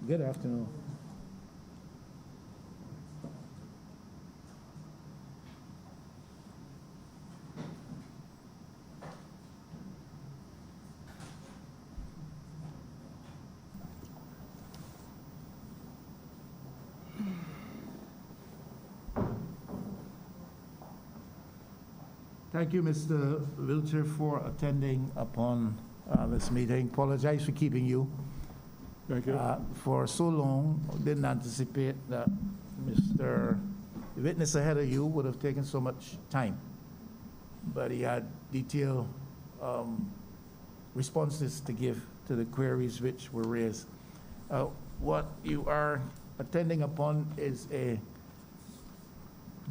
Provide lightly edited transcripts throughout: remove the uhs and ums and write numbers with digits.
Good afternoon. Thank you, Mr. Wiltshire, for attending upon this meeting. Apologize for keeping you Thank you. for so long. Didn't anticipate that the witness ahead of you would have taken so much time. But he had detailed responses to give to the queries which were raised. What you are attending upon is a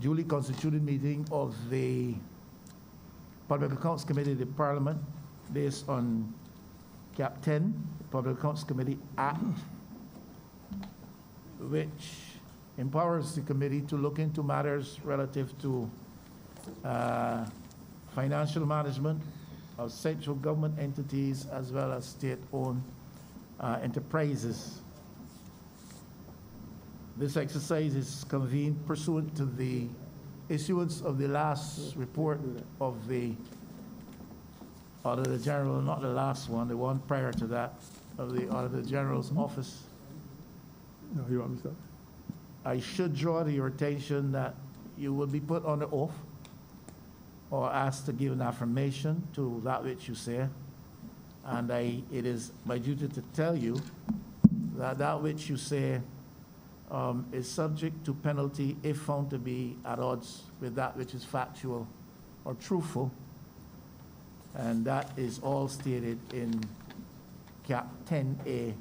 duly constituted meeting of the Public Accounts Committee of the Parliament based on Cap 10, the Public Accounts Committee Act, which empowers the committee to look into matters relative to financial management of central government entities as well as state-owned enterprises. This exercise is convened pursuant to the issuance of the last report of the Auditor General, not the last one, the one prior to that, of the Auditor General's office. No, you want me to start? I should draw to your attention that you will be put on the oath or asked to give an affirmation to that which you say. And it is my duty to tell you that that which you say is subject to penalty if found to be at odds with that which is factual or truthful. And that is all stated in Cap 10A, the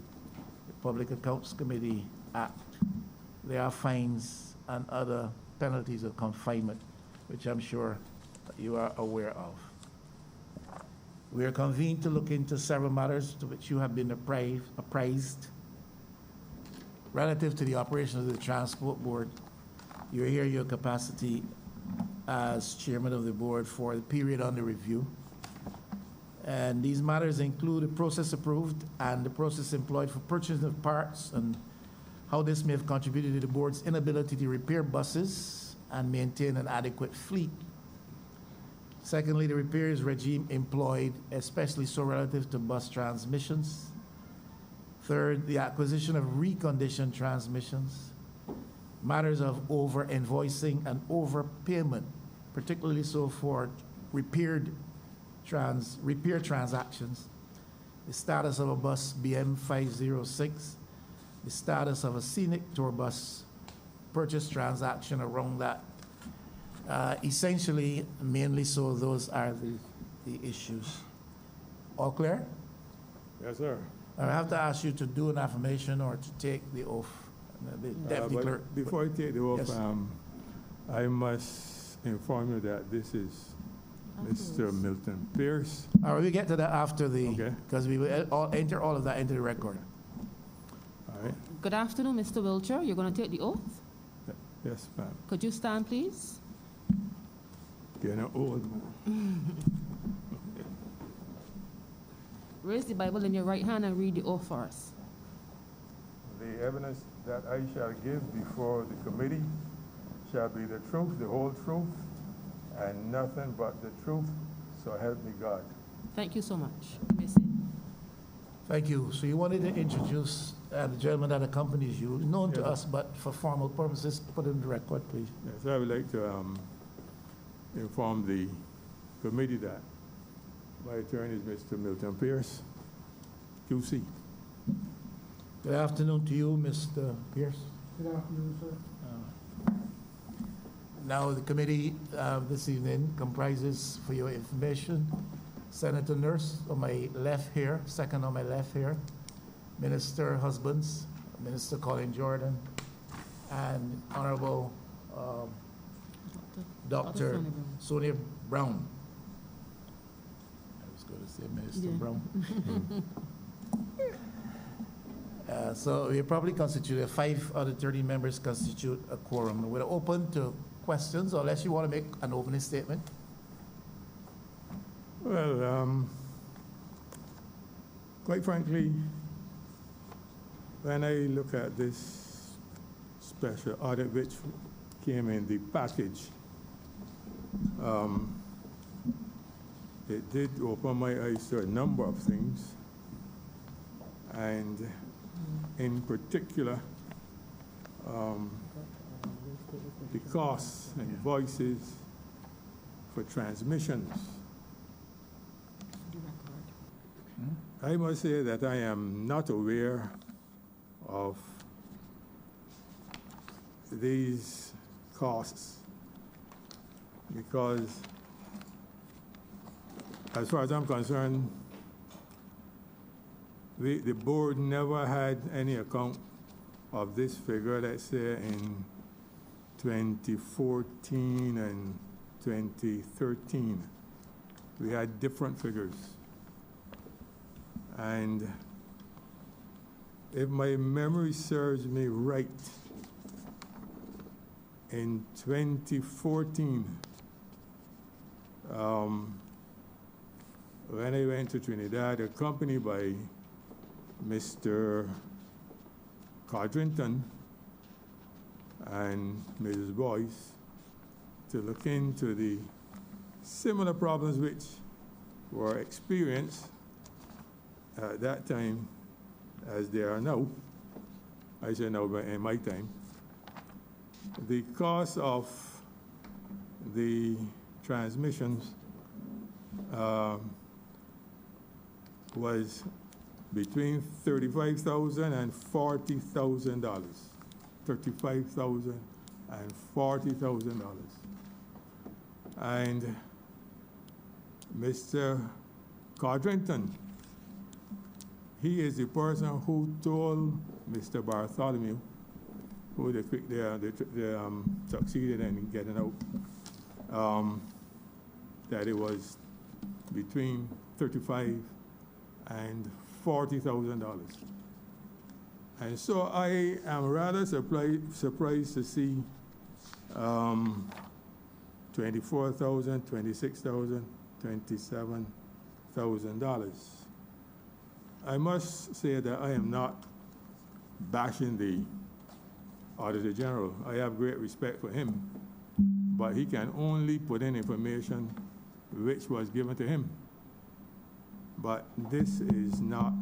Public Accounts Committee Act. There are fines and other penalties of confinement, which I'm sure you are aware of. We are convened to look into several matters to which you have been apprised. Relative to the operation of the Transport Board, you're here in your capacity as chairman of the board for the period under review. And these matters include the process approved and the process employed for purchasing of parts and how this may have contributed to the board's inability to repair buses and maintain an adequate fleet. Secondly, the repairs regime employed, especially so relative to bus transmissions. Third, the acquisition of reconditioned transmissions, matters of over-invoicing and overpayment, particularly so for repair transactions, the status of a bus BM506, the status of a scenic tour bus purchase transaction around that. Essentially, mainly so, those are the issues. All clear? Yes, sir. I have to ask you to do an affirmation or to take the oath. The deputy But clerk. before I take the oath, Yes. I must inform you that this is Mr. Milton Pierce. All right, we get to that after the, Okay. because we will enter all of that into the record. All right? Good afternoon, Mr. Wiltshire. You're going to take the oath. Yes, ma'am. Could you stand, please? Getting old, man. Raise the Bible in your right hand and read the oath for us. The evidence that I shall give before the committee shall be the truth, the whole truth, and nothing but the truth, so help me God. Thank you so much. You may sit. Thank you. So you wanted to introduce the gentleman that accompanies you, known to Yeah. us, but for formal purposes, put it in the record, please. Yes, I would like to inform the committee that my attorney is Mr. Milton Pierce, QC. Good afternoon to you, Mr. Pierce. Good afternoon, sir. Now, the committee this evening comprises, for your information, Senator Nurse on my left here, second on my left here, Minister Husbands, Minister Colin Jordan, and Honorable Dr. Sonia Brown. I was going to say Minister Yeah. Brown. So we probably constitute 5 out of 30 members constitute a quorum. We're open to questions, unless you want to make an opening statement. Well, quite frankly, when I look at this special audit which came in the package, it did open my eyes to a number of things, and in particular, the costs and invoices for transmissions. I must say that I am not aware of these costs because, as far as I'm concerned, the board never had any account of this figure, let's say in 2014 and 2013. We had different figures. And if my memory serves me right, in 2014, when I went to Trinidad, accompanied by Mr. Codrington and Mrs. Boyce, to look into the similar problems which were experienced at that time as they are now. I say now, but in my time. The cost of the transmissions was between $35,000 and $40,000. $35,000 and $40,000. And Mr. Codrington, he is the person who told Mr. Bartholomew, who they succeeded in getting out, that it was between $35,000 and $40,000. And so I am rather surprised to see $24,000, $26,000, $27,000. I must say that I am not bashing the Auditor General. I have great respect for him, but he can only put in information which was given to him. But this is not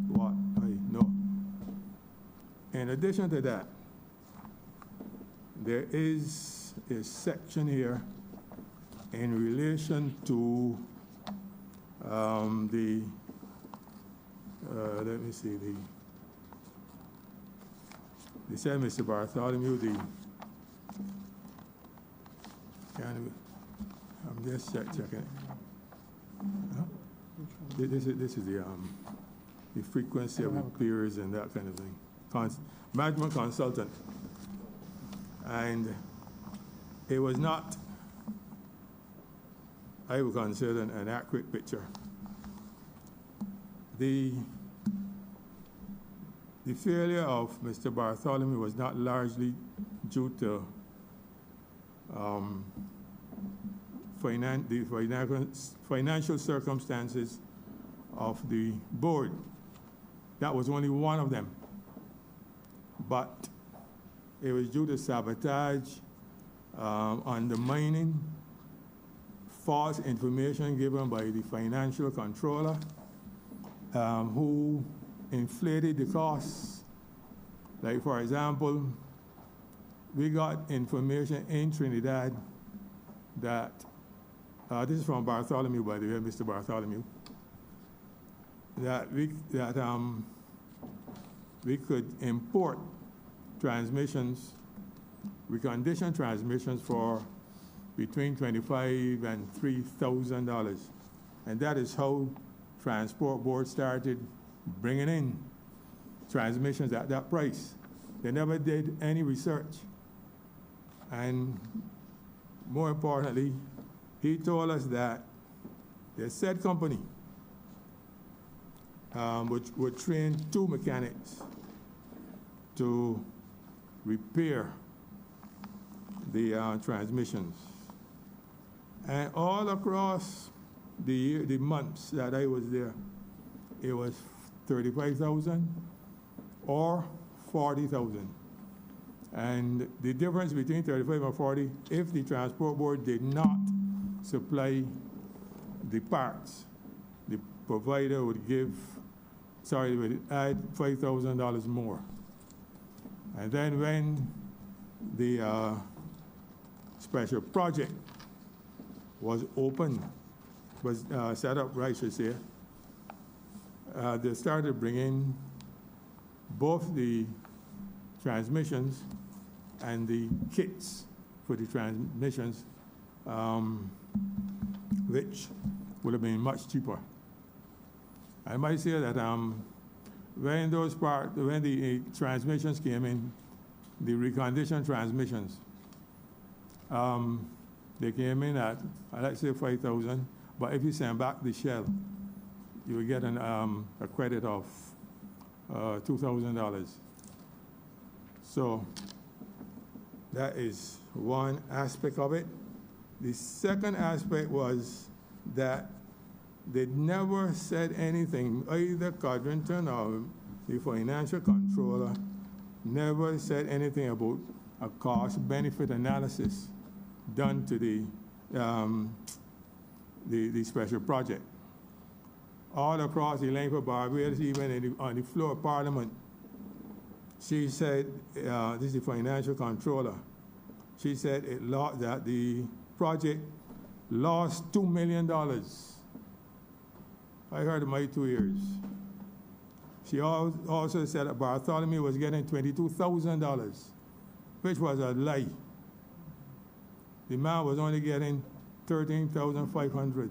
what I know. In addition to that, there is a section here in relation to let me see, they said Mr. Bartholomew, I'm just checking. Huh? This is the frequency of repairs and that kind of thing. Management consultant. And it was not, I would consider, an accurate picture. The failure of Mr. Bartholomew was not largely due to the financial circumstances of the board. That was only one of them. But it was due to sabotage, undermining, false information given by the financial controller, who inflated the costs. Like, for example, we got information in Trinidad that, this is from Bartholomew, by the way, Mr. Bartholomew, that we could import transmissions, reconditioned transmissions for between $25,000 and $3,000. And that is how Transport Board started bringing in transmissions at that price. They never did any research. And more importantly, he told us that the said company would train 2 mechanics to repair the transmissions. And all across the months that I was there, it was $35,000 or 40,000. And the difference between 35 and 40, if the transport board did not supply the parts, the provider would would add $5,000 more. And then when the special project was set up, right, I should say, they started bringing both the transmissions and the kits for the transmissions, which would have been much cheaper. I might say that when the transmissions came in, the reconditioned transmissions, they came in at, let's say, 5,000, but if you send back the shell, you will get a credit of $2,000. So that is one aspect of it. The second aspect was that they never said anything, either Codrington or the financial controller never said anything about a cost-benefit analysis done to the special project. All across the length of Barbados, even on the floor of Parliament, she said, this is the financial controller, she said that the project lost $2 million. I heard in my 2 years. She also said that Bartholomew was getting $22,000, which was a lie. The man was only getting $13,500.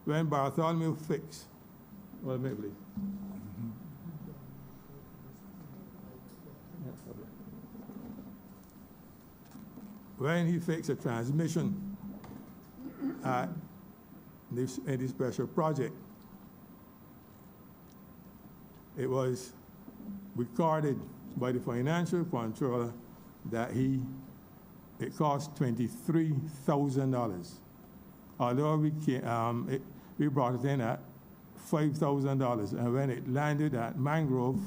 When Bartholomew fixed, well, maybe. When he fixed a transmission at in this special project, it was recorded by the financial controller that it cost $23,000. Although we brought it in at $5,000, and when it landed at Mangrove,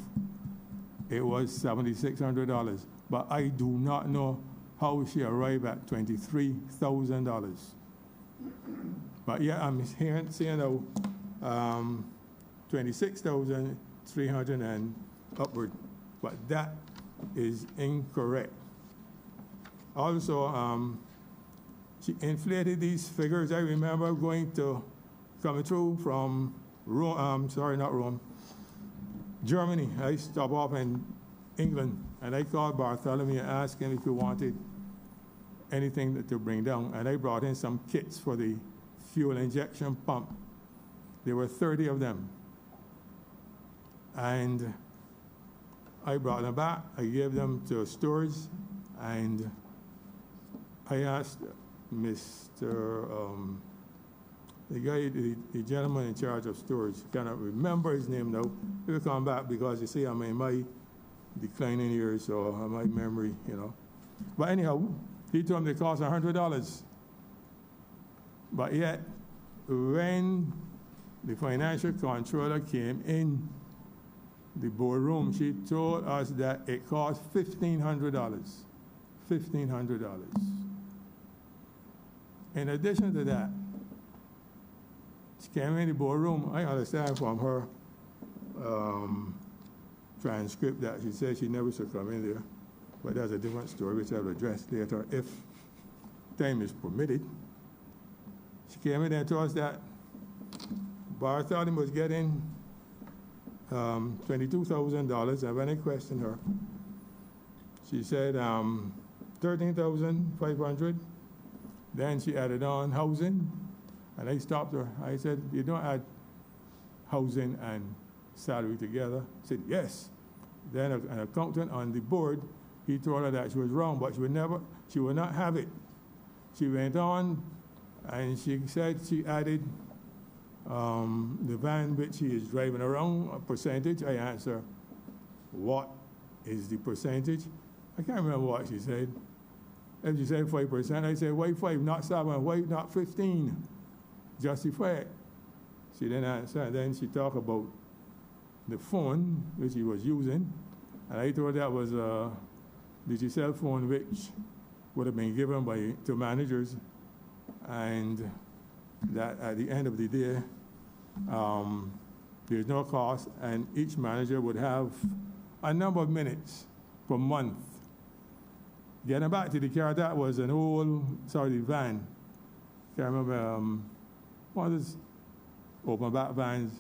it was $7,600. But I do not know how she arrived at $23,000. But yeah, I'm seeing now 26,300 and upward, but that is incorrect. Also, she inflated these figures. I remember coming through from Germany. I stopped off in England, and I called Bartholomew and asked him if he wanted anything to bring down, and I brought in some kits for the fuel injection pump. There were 30 of them. And I brought them back. I gave them to storage, and I asked Mr. The gentleman in charge of storage, cannot remember his name now. He will come back because you see I'm in my declining years, so my memory, But anyhow, he told me they cost $100. But yet, when the financial controller came in the boardroom, she told us that it cost $1,500. $1,500. In addition to that, she came in the boardroom. I understand from her transcript that she said she never should come in there, but that's a different story which I'll address later if time is permitted. She came in and told us that Bartholomew was getting $22,000, and when I questioned her, she said $13,500. Then she added on housing, and I stopped her. I said, "You don't add housing and salary together?" She said, "Yes." Then an accountant on the board, he told her that she was wrong, but she would not have it. She went on, and she said she added the van which she is driving around, a percentage. I asked her, what is the percentage? I can't remember what she said. If she said 5%, I said, why 5, not 7, why not 15? Justify it. She didn't answer, and then she talked about the phone which he was using, and I thought that was a digital phone which would have been given to managers, and that at the end of the day, there's no cost, and each manager would have a number of minutes per month. Getting back to the car, that was an old, van. Can't remember, one of those open back vans.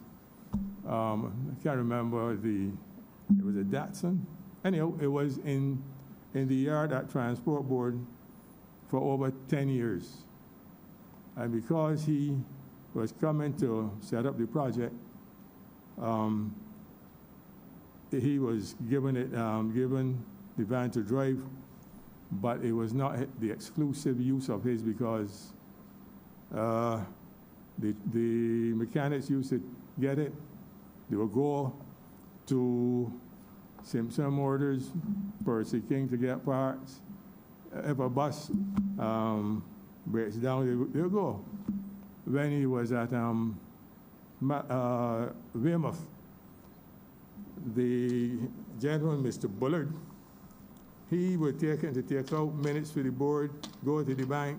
I can't remember it was a Datsun. Anyhow, it was in the yard at Transport Board for over 10 years. And because he was coming to set up the project, he was given the van to drive, but it was not the exclusive use of his because the mechanics used to get it. They would go to Simpson Motors, Percy King to get parts. If a bus breaks down, they would go. When he was at Weymouth, the gentleman, Mr. Bullard, he would take out minutes for the board, go to the bank,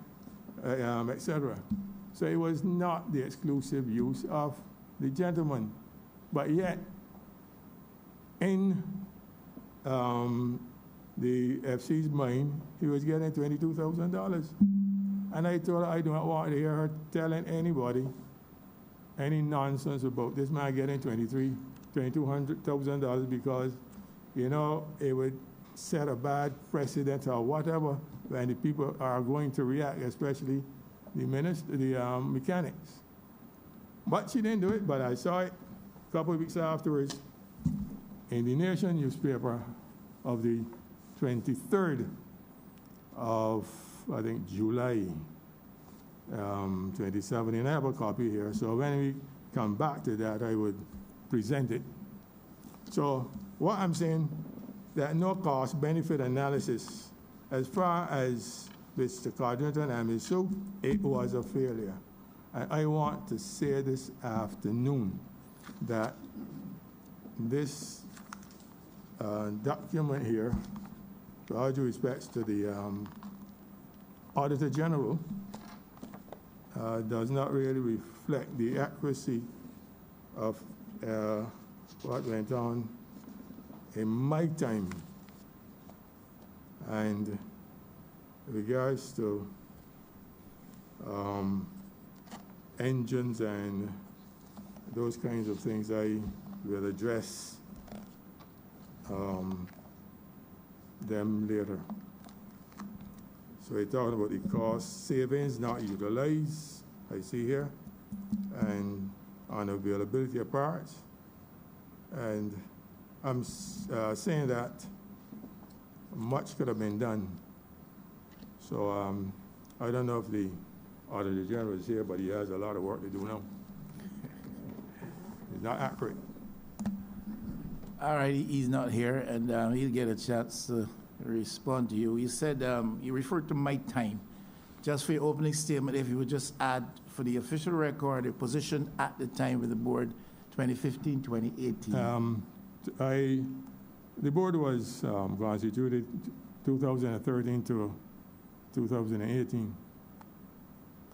etc. So it was not the exclusive use of the gentleman. But yet, in the FC's mind, he was getting $22,000. And I told her I don't want to hear her telling anybody any nonsense about this man getting $22,000 because, it would set a bad precedent or whatever when the people are going to react, especially the mechanics. But she didn't do it, but I saw it a couple of weeks afterwards in the Nation newspaper of the 23rd of, I think, July 2017. I have a copy here, so when we come back to that, I would present it. So what I'm saying, that no cost benefit analysis, as far as Mr. Codrington and Ms. Sue, it was a failure. And I want to say this afternoon that this document here, with all due respects to the Auditor General, does not really reflect the accuracy of what went on in my time. And regards to engines and those kinds of things, I will address them later. So we're talking about the cost savings not utilized, I see here, and unavailability of parts. And I'm saying that much could have been done. So I don't know if the Auditor General is here, but he has a lot of work to do now. It's not accurate. All right, he's not here, and he'll get a chance to respond to you. You said you referred to my time. Just for your opening statement, if you would just add for the official record the position at the time with the board, 2015, 2018. The board was constituted 2013 to 2018.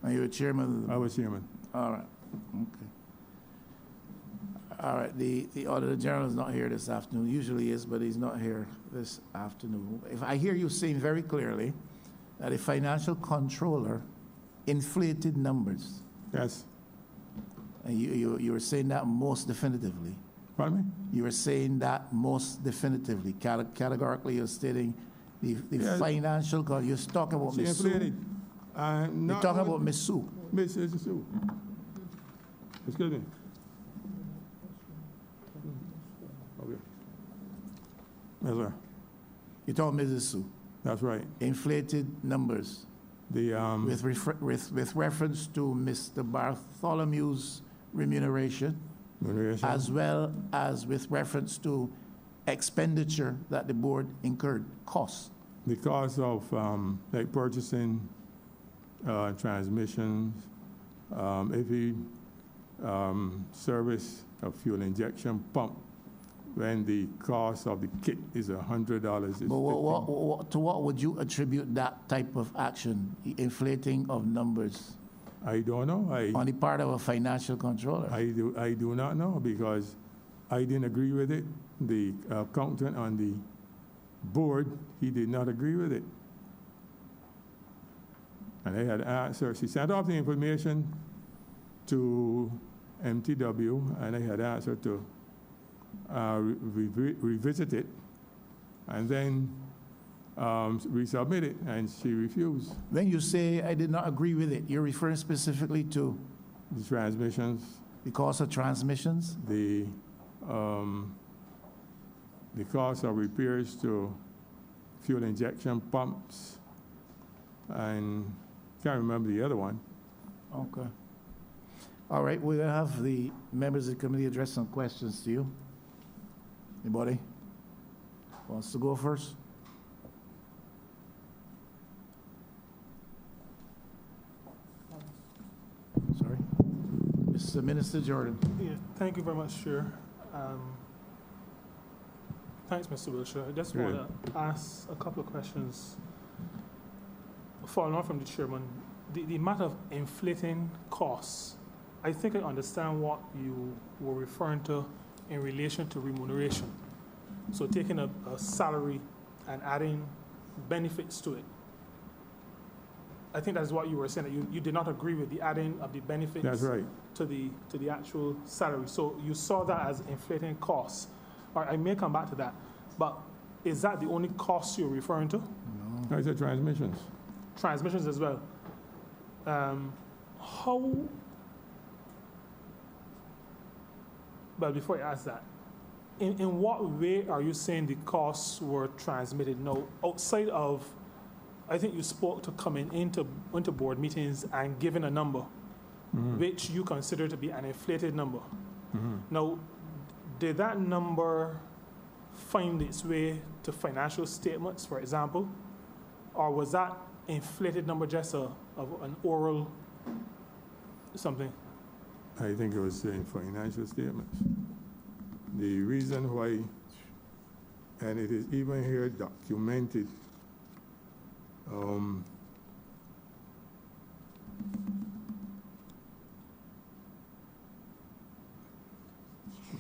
And you were chairman of the I was chairman. All right. Okay. All right. The Auditor General is not here this afternoon. Usually is, but he's not here this afternoon. If I hear you saying very clearly that a financial controller inflated numbers. Yes. And you were saying that most definitively. Pardon me? You were saying that most definitively. Categorically, you're stating the financial cost. You're talking about Ms. Sue. Inflated. You're talking about Ms. Sue. Mrs. Sue. Excuse me. Okay. Yes, sir. You're talking Mrs. Sue. That's right. Inflated numbers. The With reference to Mr. Bartholomew's remuneration, as well as with reference to expenditure that the board incurred, costs. the cost of like purchasing transmissions, if he service a fuel injection pump when the cost of the kit is $100. It's But $15. to what would you attribute that type of action, inflating of numbers, I don't know. on the part of a financial controller? I do not know because I didn't agree with it. The accountant on the board, he did not agree with it. And I had asked her, she sent off the information to MTW, and I had asked her to revisit it and then resubmit it, and she refused. When you say I did not agree with it, you're referring specifically to The transmissions, the cost of transmissions? the cost of repairs to fuel injection pumps, and can't remember the other one. Okay. All right, we're gonna have the members of the committee address some questions to you. Anybody wants to go first? Sorry. Mr. Minister Jordan. Yeah, thank you very much, Chair. Thanks, Mr. Wilshire. I just want to ask a couple of questions. Following on from the chairman, the matter of inflating costs, I think I understand what you were referring to in relation to remuneration. So taking a salary and adding benefits to it. I think that's what you were saying, that you did not agree with the adding of the benefits. That's right. To the actual salary. So you saw that as inflating costs. All right, I may come back to that. But is that the only cost you're referring to? No, I said transmissions. Transmissions as well. Well, before I ask that, in what way are you saying the costs were transmitted? No, outside of, I think you spoke to coming into board meetings and giving a number, which you consider to be an inflated number. Now, did that number find its way to financial statements, for example? Or was that inflated number just an oral something? I think it was in financial statements. The reason why, and it is even here documented,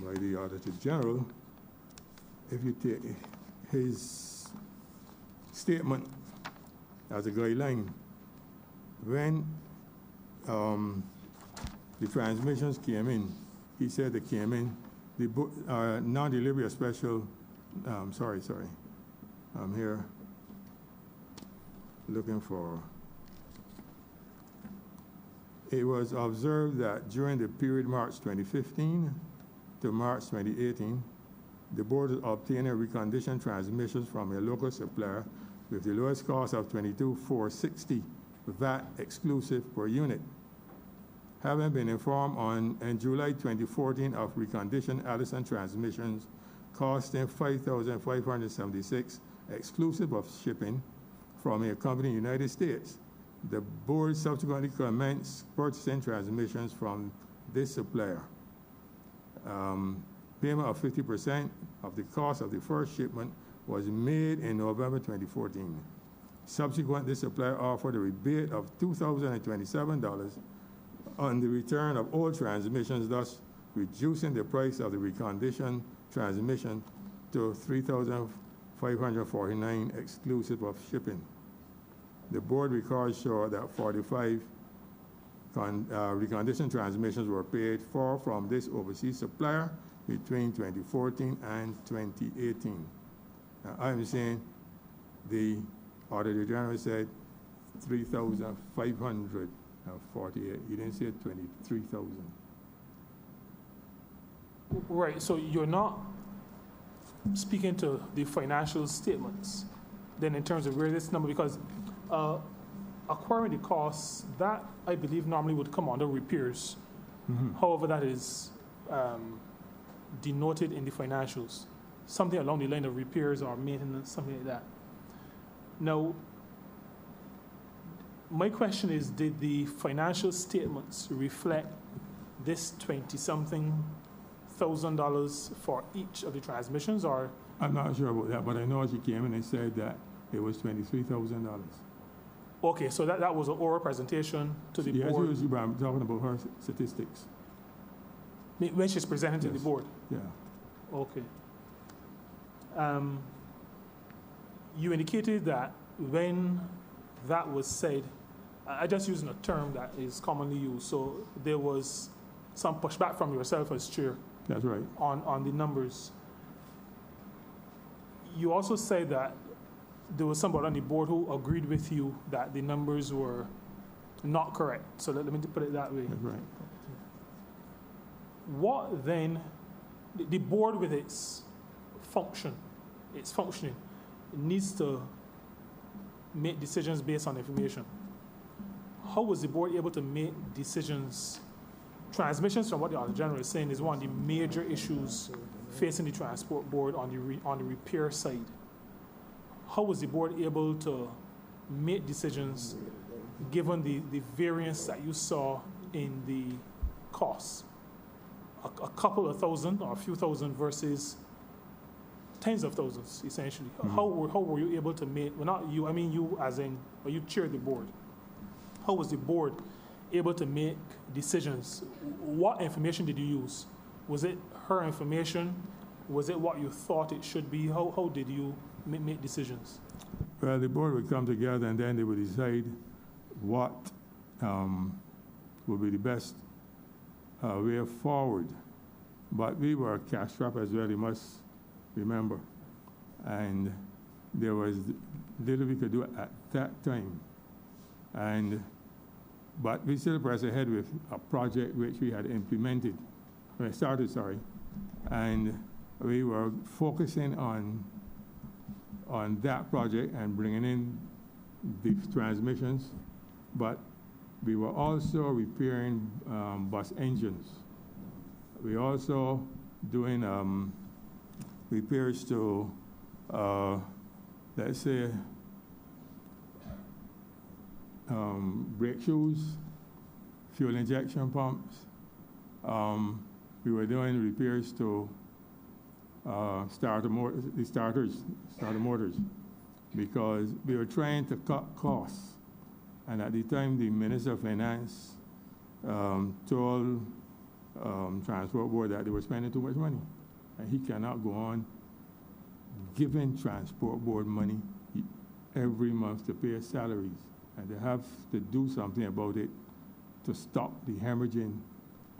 by the Auditor General, if you take his statement as a guideline, when the transmissions came in, he said they came in, the non-delivery of special, sorry, I'm here looking for, it was observed that during the period March 2015 to March 2018, the board is obtaining reconditioned transmissions from a local supplier with the lowest cost of $22,460 VAT exclusive per unit. Having been informed in July 2014 of reconditioned Allison transmissions costing $5,576 exclusive of shipping from a company in the United States, the board subsequently commenced purchasing transmissions from this supplier. Payment of 50% of the cost of the first shipment was made in November 2014. Subsequently, the supplier offered a rebate of $2,027 on the return of all transmissions, thus reducing the price of the reconditioned transmission to $3,549 exclusive of shipping. The board records show that 45 reconditioned transmissions were paid for from this overseas supplier between 2014 and 2018. Now, I'm saying the Auditor General said 3,548. He didn't say 23,000. Right, so you're not speaking to the financial statements then in terms of where this number, because acquiring the costs, that I believe normally would come under repairs. However, that is denoted in the financials. Something along the line of repairs or maintenance, something like that. Now, my question is, did the financial statements reflect this 20-something $1,000 for each of the transmissions, or? I'm not sure about that, but I know she came in and said that it was $23,000. Okay, so that was an oral presentation to the Yes, board I'm talking about her statistics. when she's presenting to the Yes. board? Yeah. Okay. You indicated that when that was said, I just using a term that is commonly used, so there was some pushback from yourself as chair That's right. on the numbers. You also said that there was somebody on the board who agreed with you that the numbers were not correct. So let me put it that way. That's right. What then, the board with its functioning, it needs to make decisions based on information. How was the board able to make decisions? Transmissions, from what the Auditor General is saying, is one of the major issues facing the transport board on the repair side. How was the board able to make decisions given the variance that you saw in the costs? A couple of thousand or a few thousand versus tens of thousands, essentially. How were you able to make, well, not you, I mean you as in, or you chaired the board. How was the board able to make decisions? What information did you use? Was it her information? Was it what you thought it should be? How did you make decisions? Well, the board would come together and then they would decide what would be the best way forward. But we were cash strapped as well, you must remember. And there was little we could do at that time. But we still pressed ahead with a project which we had started. And we were focusing on that project and bringing in the transmissions, but we were also repairing bus engines. We also doing repairs to, let's say, brake shoes, fuel injection pumps. We were doing repairs to starter motors, because we were trying to cut costs. And at the time, the Minister of Finance told Transport Board that they were spending too much money. And he cannot go on giving Transport Board money every month to pay salaries. And they have to do something about it to stop the hemorrhaging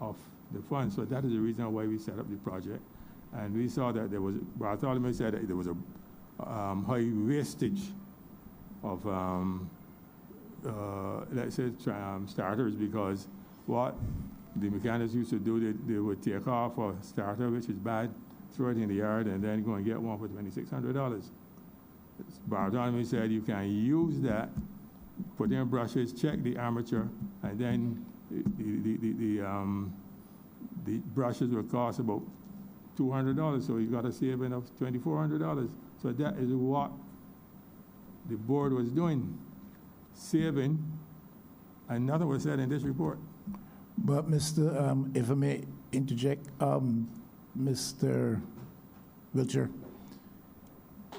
of the funds. So that is the reason why we set up the project. And we saw that there was, Bartholomew said that there was a high wastage of, let's say, starters, because what the mechanics used to do, they would take off a starter, which is bad, throw it in the yard, and then go and get one for $2,600. Bartholomew said you can use that, put in brushes, check the armature, and then the brushes will cost about $200, so you got a saving of $2,400. So that is what the board was doing, saving, and nothing was said in this report. But Mr., if I may interject, Mr. Wiltshire,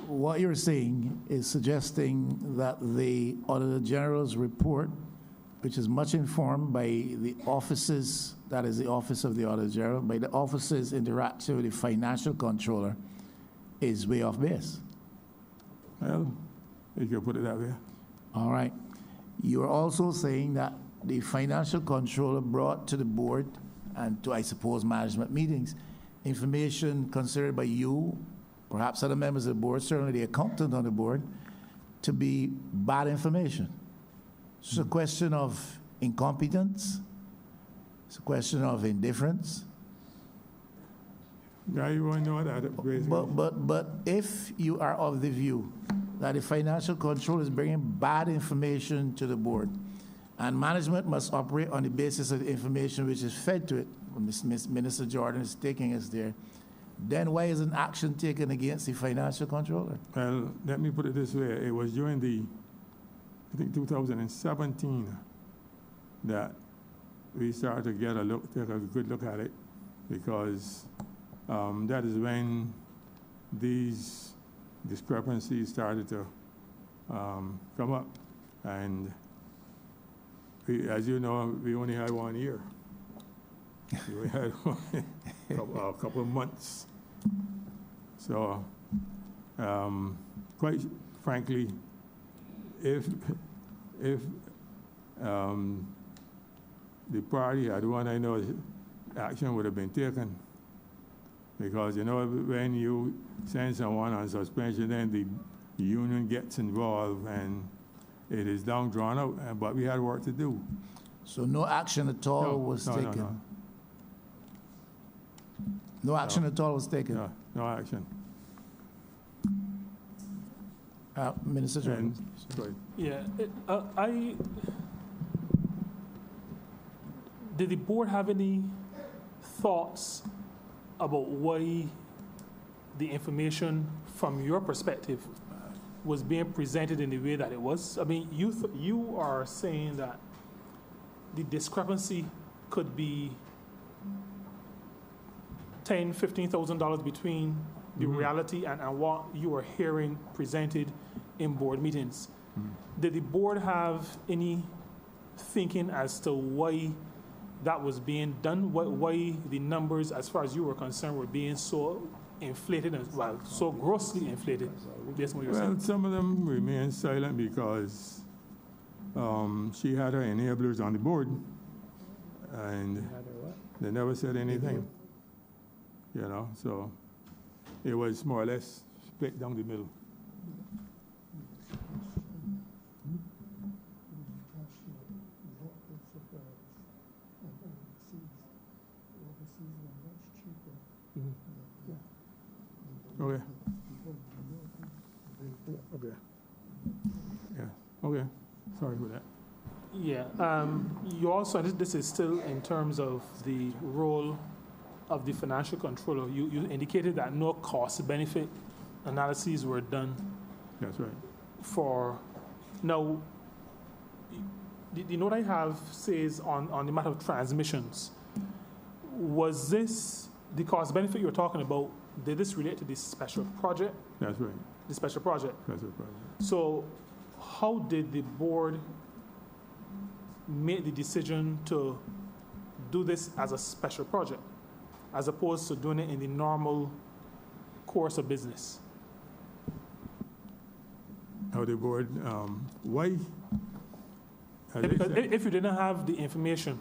what you're saying is suggesting that the Auditor General's report, which is much informed by the offices, that is the Office of the Auditor General, by the office's interaction with the Financial Controller, is way off base. Well, you can put it that way. All right. You are also saying that the Financial Controller brought to the board and to, I suppose, management meetings, information considered by you, perhaps other members of the board, certainly the accountant on the board, to be bad information. It's a question of incompetence. It's a question of indifference. Yeah, you won't know that. But if you are of the view that the Financial Control is bringing bad information to the board, and management must operate on the basis of the information which is fed to it, when Minister Jordan is taking us there, then why isn't action taken against the Financial Controller? Well, let me put it this way. It was during I think 2017, that we started to take a good look at it, because That is when these discrepancies started to come up. And as you know, we only had 1 year. We had a couple of months. So, quite frankly, if the party had won, I know action would have been taken. Because, you know, when you send someone on suspension, then the union gets involved and it is down drawn out, but we had work to do. So no action at all was taken? No action at all was taken? No action. Minister Jordan. Sorry. Yeah, did the board have any thoughts about why the information from your perspective was being presented in the way that it was? I mean, you are saying that the discrepancy could be $10,000, $15,000 between the reality and what you are hearing presented in board meetings. Did the board have any thinking as to why that was being done? Why the numbers, as far as you were concerned, were being so inflated, and well, so grossly inflated? Based on what you're saying. Well, some of them remain silent because she had her enablers on the board, and they never said anything. You know, so it was more or less split down the middle. Okay. Okay. Yeah. Okay. Sorry for that. Yeah. You also, this is still in terms of the role of the financial controller. You indicated that no cost-benefit analyses were done. That's right. For now, the note I have says on the matter of transmissions, was this the cost-benefit you're talking about? Did this relate to this special project? That's right. The special project. Special project. So, how did the board make the decision to do this as a special project, as opposed to doing it in the normal course of business? How the board, why? If you didn't have the information,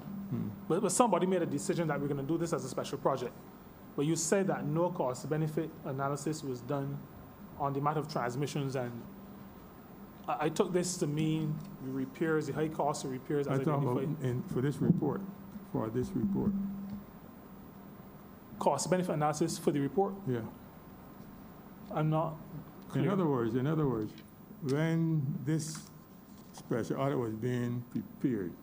but somebody made a decision that we're going to do this as a special project, but you said that no cost-benefit analysis was done on the matter of transmissions, and I took this to mean the repairs, the high cost of repairs as I thought identified. for this report, Cost-benefit analysis for the report? yeah. I'm not clear. In other words, when this special audit was being prepared,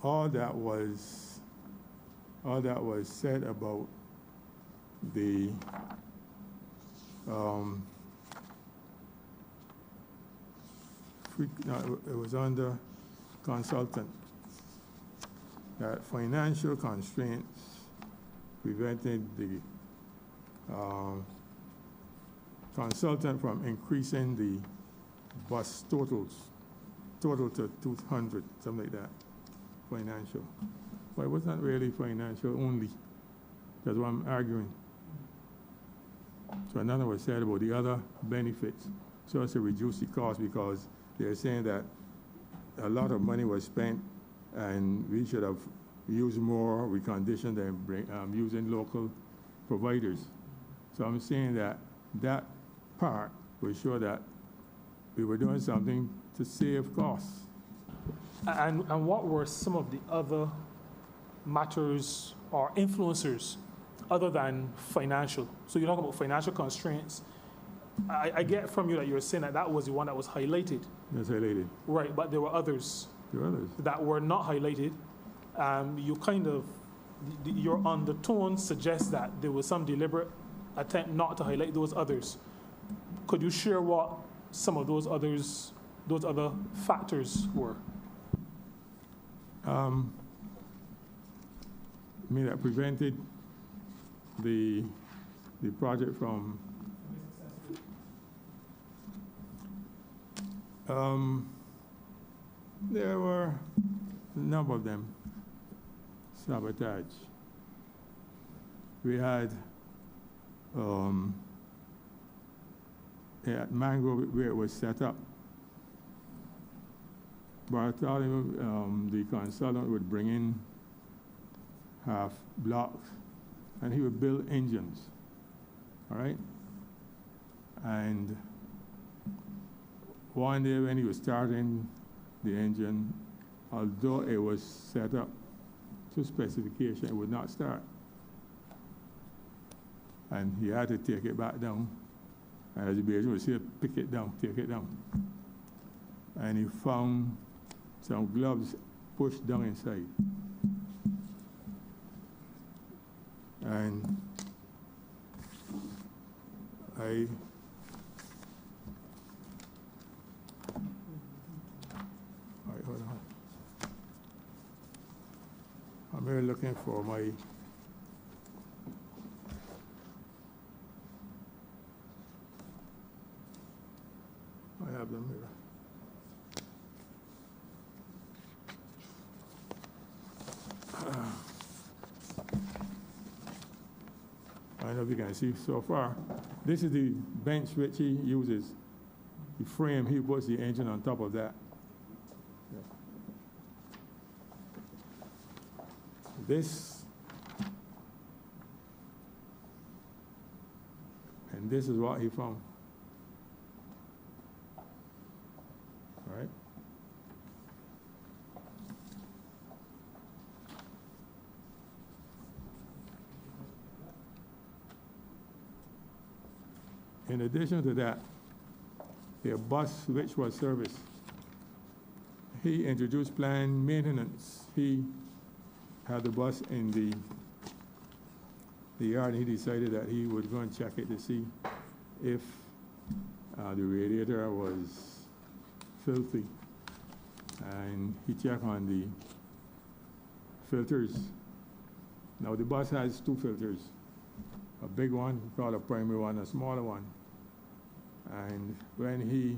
all that was said about the it was under consultant that financial constraints prevented the consultant from increasing the bus total to 200, something like that, financial. But it wasn't really financial only. That's what I'm arguing. So another was said about the other benefits, so as to reduce the cost, because they're saying that a lot of money was spent and we should have used more reconditioned and using local providers. So I'm saying that that part was sure that we were doing something to save costs. And what were some of the other matters or influencers other than financial? So you're talking about financial constraints. I get from you that you're saying that was the one that was highlighted. That's highlighted. Right, but there were others. There were others. That were not highlighted. You kind of, your undertone suggests that there was some deliberate attempt not to highlight those others. Could you share what some of those other factors were? That prevented the project from, there were a number of them, sabotage. We had, at Mangrove where it was set up, Bartholomew, the consultant, would bring in half blocks and he would build engines, all right? And one day when he was starting the engine, although it was set up to specification, it would not start. And he had to take it back down. And as the agent would say, pick it down, take it down. And he found some gloves pushed down inside. And all right, hold on. I'm here looking for my, I have them here. I don't know if you can see so far. This is the bench which he uses. The frame, he puts the engine on top of that. This, and this is what he found. All right? In addition to that, the bus which was serviced, he introduced planned maintenance. He had the bus in the yard, and he decided that he would go and check it to see if the radiator was filthy. And he checked on the filters. Now the bus has two filters, a big one called a primary one, a smaller one. And when he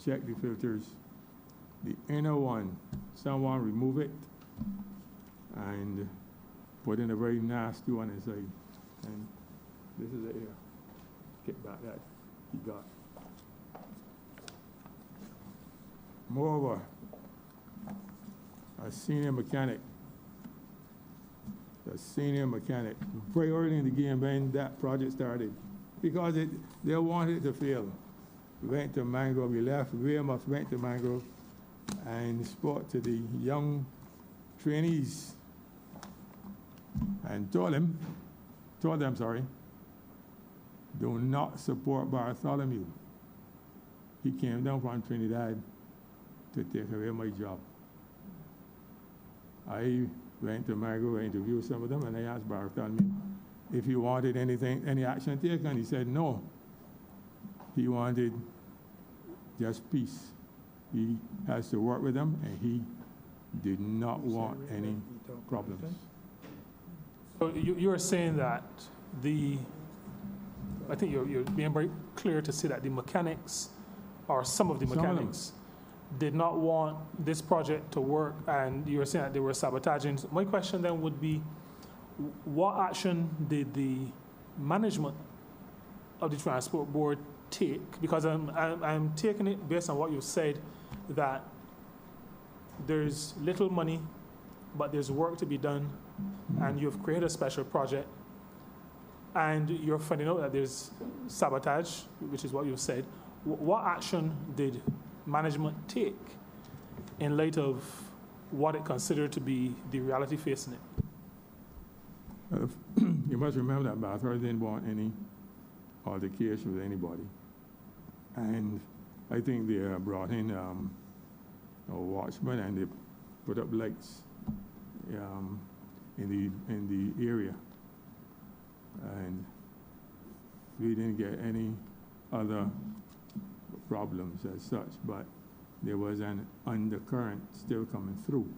checked the filters, the inner one, someone removed it and put in a very nasty one inside. And this is it here. Kickback that he got. Moreover, a senior mechanic, very early in the game when that project started, because they wanted it to fail. We went to Mangrove, we left Weymouth, went to Mangrove, and spoke to the young trainees and told them, do not support Bartholomew. He came down from Trinidad to take away my job. I went to Mangrove, I interviewed some of them, and I asked Bartholomew if he wanted any action taken. He said no. He wanted just peace. He has to work with them, and he did not want any problems. So you're saying that I think you're being very clear to say that the mechanics, or some of the mechanics, did not want this project to work, and you were saying that they were sabotaging. So my question then would be, what action did the management of the Transport Board take? Because I'm taking it based on what you said, that there's little money, but there's work to be done, and you've created a special project, and you're finding out that there's sabotage, which is what you said. What action did management take in light of what it considered to be the reality facing it? You must remember that Bathurst didn't want any altercation with anybody. And I think they brought in a watchman, and they put up lights in the area. And we didn't get any other problems as such, but there was an undercurrent still coming through.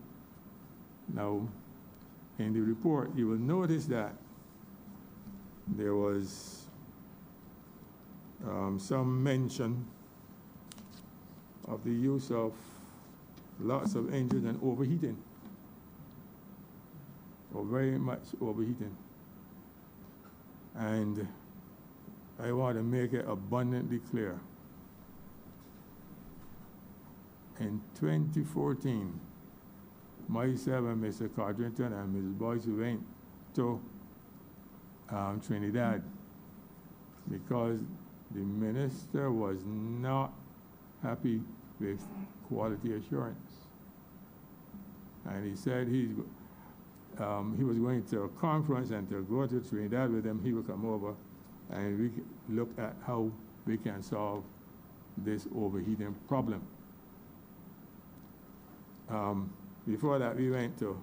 Now, in the report, you will notice that there was some mention of the use of lots of engines and overheating, or very much overheating. And I want to make it abundantly clear. In 2014, myself and Mr. Codrington and Mrs. Boyce went to Trinidad because the minister was not happy with quality assurance. And he said he was going to a conference, and to go to Trinidad with him, he would come over and we look at how we can solve this overheating problem. Before that, we went to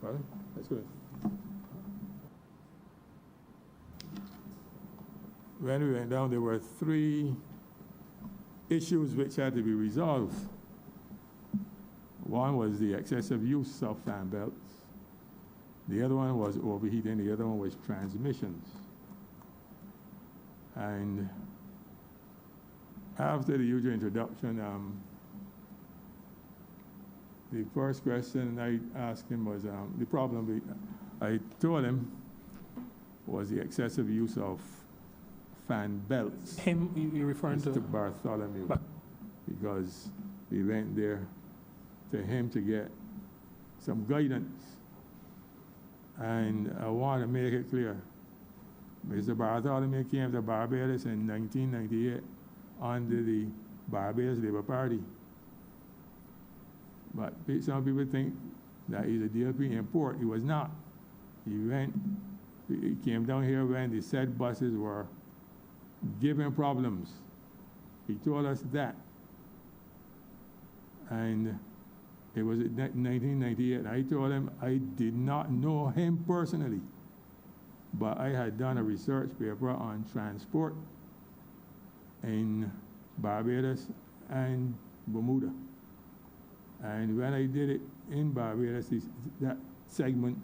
pardon? That's good. When we went down, there were 3 issues which had to be resolved. One was the excessive use of fan belts. The other one was overheating. The other one was transmissions. And after the usual introduction, the first question I asked him was the problem I told him was the excessive use of fan belts. Him, you're referring Mr. to? Bartholomew, because we went there to him to get some guidance. And I want to make it clear, Mr. Bartholomew came to Barbados in 1998 under the Barbados Labour Party. But some people think that he's a DLP import. He was not. He came down here when the said buses were giving problems. He told us that. And it was in 1998. I told him I did not know him personally, but I had done a research paper on transport in Barbados and Bermuda. And when I did it in Barbados, that segment,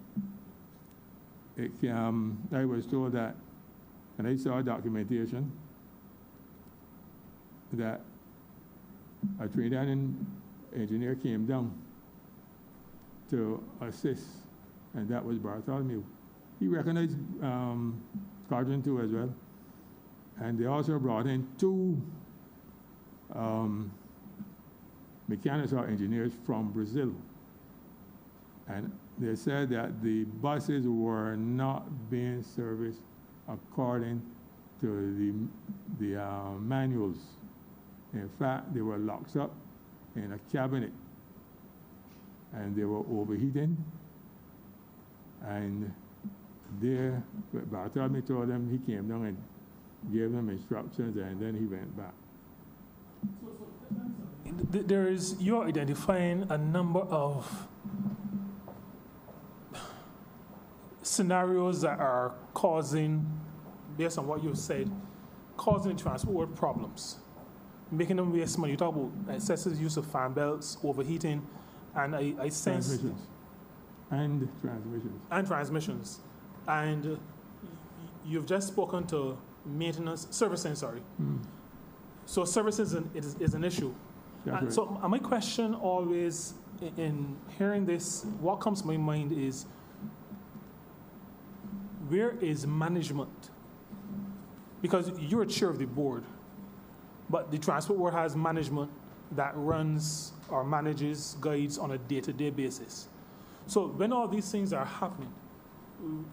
I was told that, and I saw documentation, that a Trinidadian engineer came down to assist, and that was Bartholomew. He recognized Codrington too as well. And they also brought in 2 mechanics or engineers from Brazil. And they said that the buses were not being serviced according to the manuals. In fact, they were locked up in a cabinet, and they were overheating. And there, Bartholomew told them, he came down and gave them instructions, and then he went back. You're identifying a number of scenarios that are causing, based on what you said, causing transport problems, making them waste money. You talk about excessive use of fan belts, overheating, and I sense... Transmissions. And transmissions. And transmissions. And you've just spoken to maintenance, servicing, sorry. So services is an issue. And Right. so my question always, in hearing this, what comes to my mind is, where is management? Because you're chair of the board, but the Transport Board has management that runs or manages, guides on a day-to-day basis. So when all these things are happening,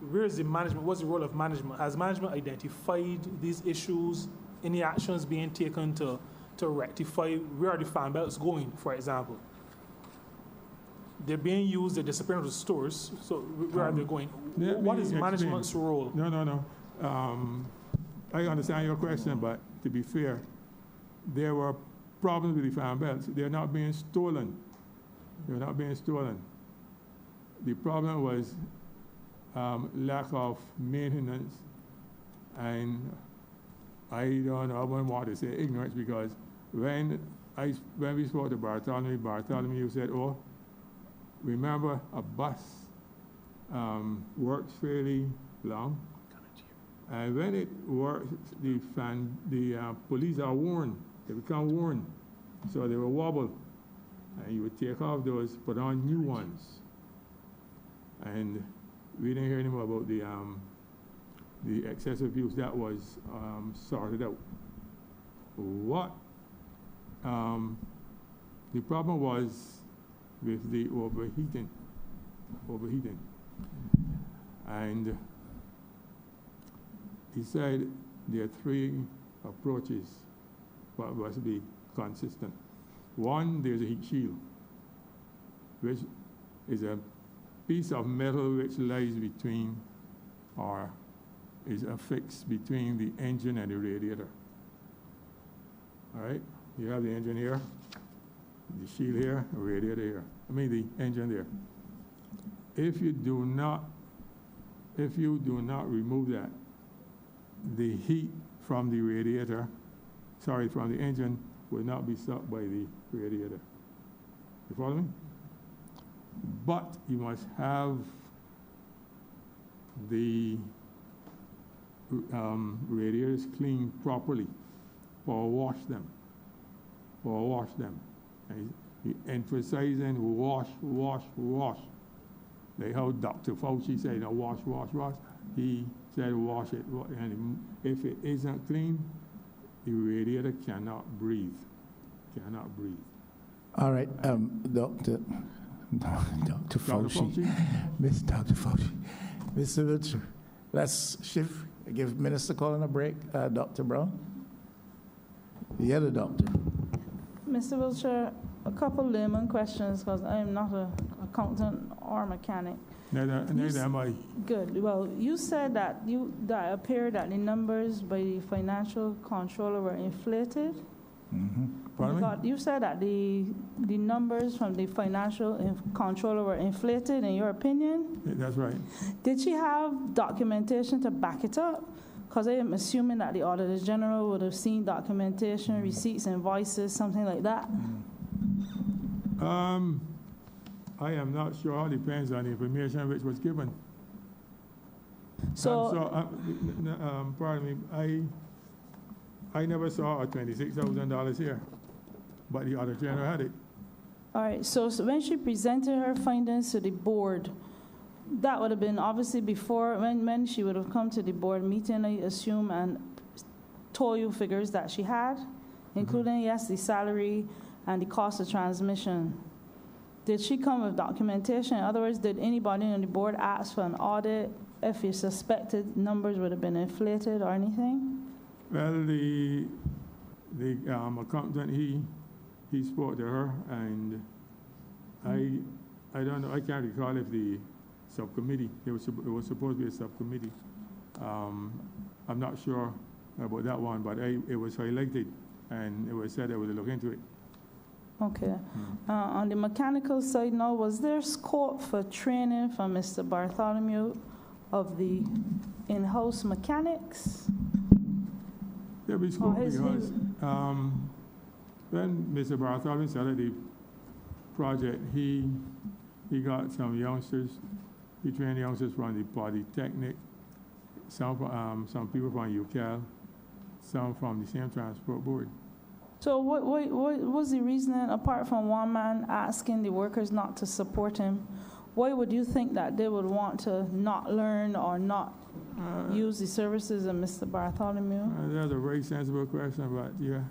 where is the management? What's the role of management? Has management identified these issues? Any actions being taken to rectify? Where are the fan belts going, for example? They're being used, they're disappearing to stores, so where are they going? let What me is explain. management's role? No. I understand your question, but to be fair, there were problems with the fan belts. They're not being stolen. They're not being stolen. The problem was lack of maintenance, and I wouldn't want to say ignorance, because when we spoke to Bartholomew said, remember, a bus works fairly long. And when it works, the police are worn. They become worn. So they will wobble. And you would take off those, put on new ones. And we didn't hear anymore about the excessive use. That was sorted out. What the problem was with the overheating. And he said there are three approaches what must be consistent. One, there's a heat shield, which is a piece of metal which lies between or is affixed between the engine and the radiator. All right, you have the engine here, the shield here, the radiator here. The engine there. If you do not remove that, the heat from the radiator, from the engine, will not be sucked by the radiator. You follow me? But you must have the radiators cleaned properly, or wash them. And he emphasizing wash. Like how Dr. Fauci said, wash. He said wash it. And if it isn't clean, the radiator cannot breathe. All right, Dr. Fauci. Miss Dr. Fauci. Mr. Wiltshire, let's shift. Give Minister Collins a break. Dr. Brown. The other doctor. Mr. Wiltshire, a couple layman questions because I am not an accountant or mechanic. Neither am I. Good. Well, you said that that appeared that the numbers by the financial controller were inflated. Mm-hmm. Pardon me? You said that the numbers from the financial controller were inflated, in your opinion. That's right. Did she have documentation to back it up? Because I am assuming that the Auditor General would have seen documentation, receipts, invoices, something like that. I am not sure. It depends on the information which was given. Pardon me. I never saw a $26,000 here, but the Auditor General had it. All right. So when she presented her findings to the board, that would have been obviously before when she would have come to the board meeting, I assume, and told you figures that she had, including, yes, the salary and the cost of transmission. Did she come with documentation? In other words, did anybody on the board ask for an audit if you suspected numbers would have been inflated or anything? Well, the accountant, he spoke to her, and I don't know, I can't recall if the subcommittee, it was supposed to be a subcommittee. I'm not sure about that one, but it was highlighted, and it was said they would look into it. Okay. On the mechanical side now, was there scope for training for Mr. Bartholomew of the in-house mechanics? There was scope because when Mr. Bartholomew started the project, he got some youngsters. He trained youngsters from the Polytechnic, some people from UCAL, some from the same transport board. So what was the reasoning, apart from one man asking the workers not to support him? Why would you think that they would want to not learn or not use the services of Mr. Bartholomew? That's a very sensible question, but yeah,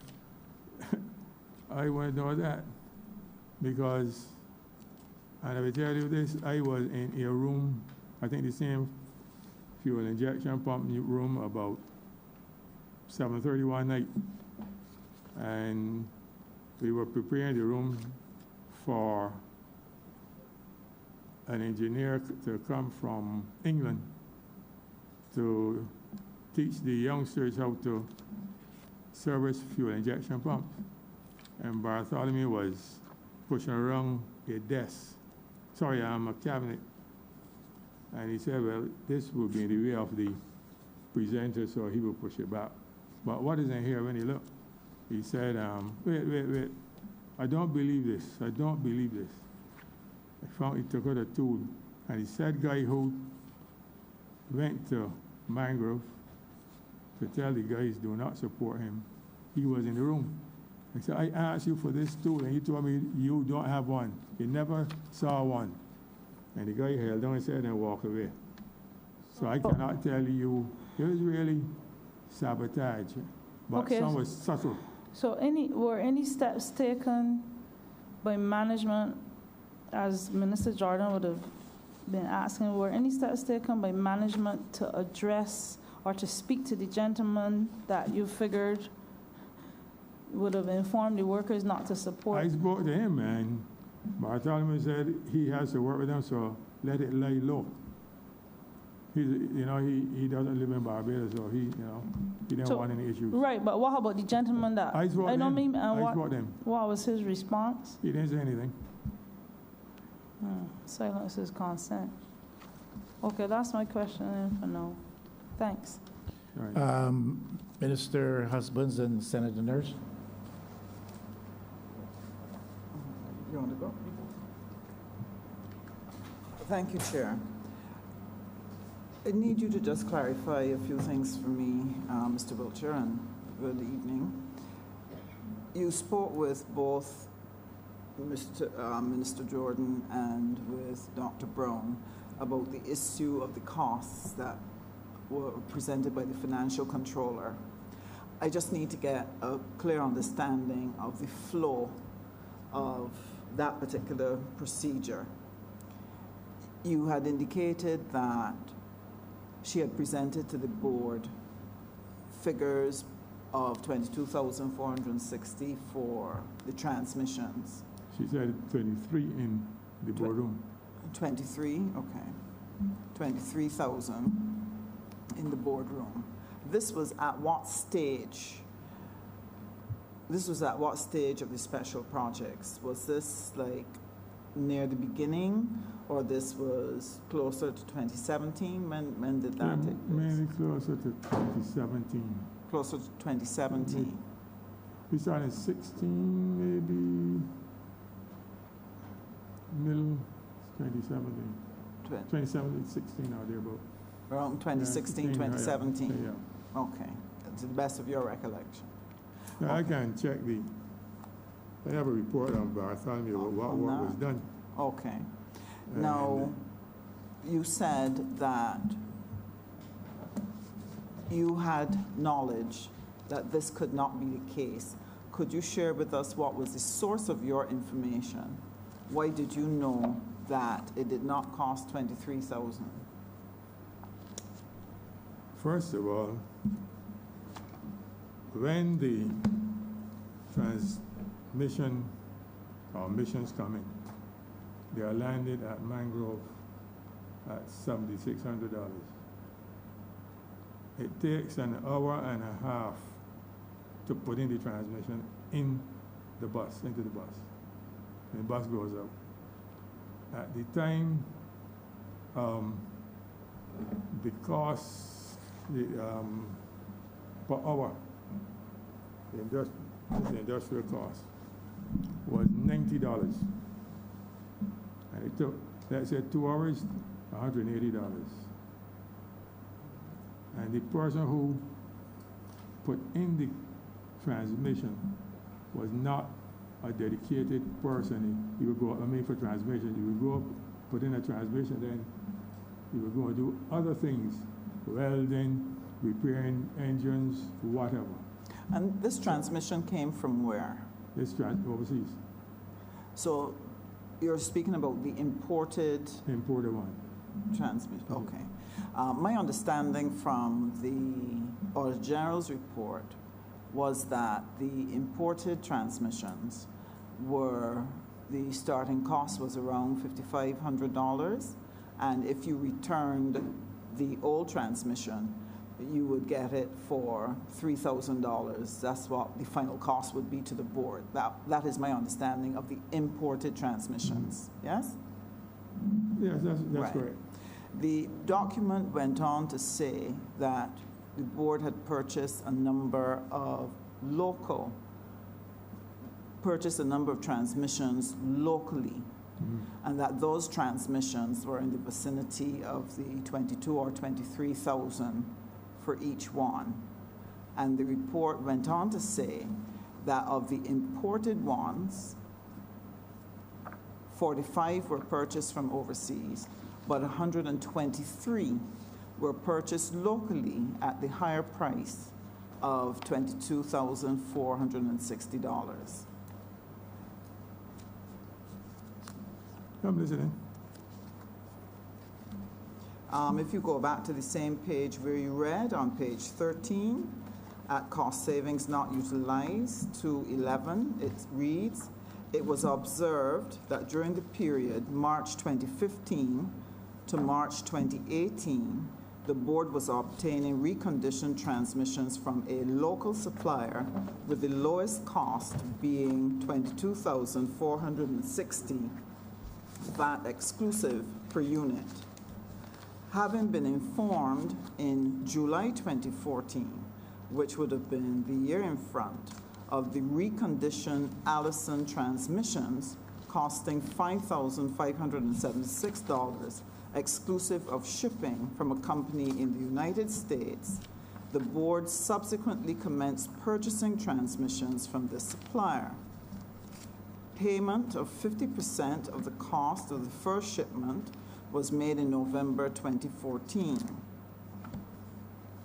I wouldn't know that because, and I will tell you this, I was in a room, I think the same fuel injection pump room about 7:30 one night. And we were preparing the room for an engineer to come from England to teach the youngsters how to service fuel injection pumps. And Bartholomew was pushing around a desk, a cabinet. And he said, well, this will be in the way of the presenter, so he will push it back. But what is in here when he looked? He said, wait, I don't believe this. I found he took out a tool, and he said, guy who went to Mangrove to tell the guys do not support him, he was in the room. I said, I asked you for this tool, and you told me you don't have one. You never saw one. And the guy held down his head and walked away. So I cannot tell you, it was really sabotage, but Okay. some was subtle. So were any steps taken by management, as Minister Jordan would have been asking, were any steps taken by management to address or to speak to the gentleman that you figured would have informed the workers not to support? I spoke to him, and Bartholomew said he has to work with them, so let it lay low. He's, he doesn't live in Barbados, so he didn't So- want any issues. Right, but what about the gentleman that, I spoke to don't him. mean, I spoke to him. what was his response? He didn't say anything. Silence is consent. Okay, that's my question then for now. Thanks. All right. Minister Husbands and Senator Nurse. You want to go? Thank you, Chair. I need you to just clarify a few things for me, Mr. Wiltshire, and good evening. You spoke with both Minister Jordan and with Dr. Brown about the issue of the costs that were presented by the financial controller. I just need to get a clear understanding of the flow of that particular procedure. You had indicated that she had presented to the board figures of $22,460 for the transmissions. She said 23 in the boardroom. 23, okay. 23,000 in the boardroom. This was at what stage? This was at what stage of the special projects? Was this like near the beginning, or this was closer to 2017? When did that take place? Mainly closer to 2017. Closer to 2017. We started 16, maybe middle 2017. 2017, 16 or thereabout. Around 2016, Yeah, 2017? Yeah. Okay, to the best of your recollection. Now, I can check I have a report on Bartholomew about what On work that? was done. Okay. And, Now, you said that you had knowledge that this could not be the case. Could you share with us what was the source of your information? Why did you know that it did not cost $23,000? First of all, when the transmission or missions come in, they are landed at Mangrove at $7,600. It takes an hour and a half to put in the transmission in the bus, into the bus. And the bus goes out. At the time, the cost per hour, the industrial cost, was $90. And it took, let's say, 2 hours, $180. And the person who put in the transmission was not a dedicated person. He would go, for transmission, he would go up, put in a transmission, then he would go and do other things, welding, repairing engines, whatever. And this transmission came from where? It's overseas, So you're speaking about the imported imported one. transmission. Okay. My understanding from the Auditor General's report was that the imported transmissions the starting cost was around $5,500, and if you returned the old transmission, you would get it for $3,000. That's what the final cost would be to the board. That is my understanding of the imported transmissions. Yes? Yes, that's Right. correct. The document went on to say that the board had purchased a number of transmissions locally and that those transmissions were in the vicinity of the 22 or 23,000 for each one. And the report went on to say that of the imported ones, 45 were purchased from overseas, but 123 were purchased locally at the higher price of $22,460. I'm listening. If you go back to the same page where you read, on page 13, at cost savings not utilized, 211, it reads, it was observed that during the period March 2015 to March 2018, the board was obtaining reconditioned transmissions from a local supplier with the lowest cost being $22,460 VAT exclusive per unit. Having been informed in July 2014, which would have been the year in front, of the reconditioned Allison transmissions costing $5,576 exclusive of shipping from a company in the United States, the board subsequently commenced purchasing transmissions from this supplier. Payment of 50% of the cost of the first shipment was made in November 2014.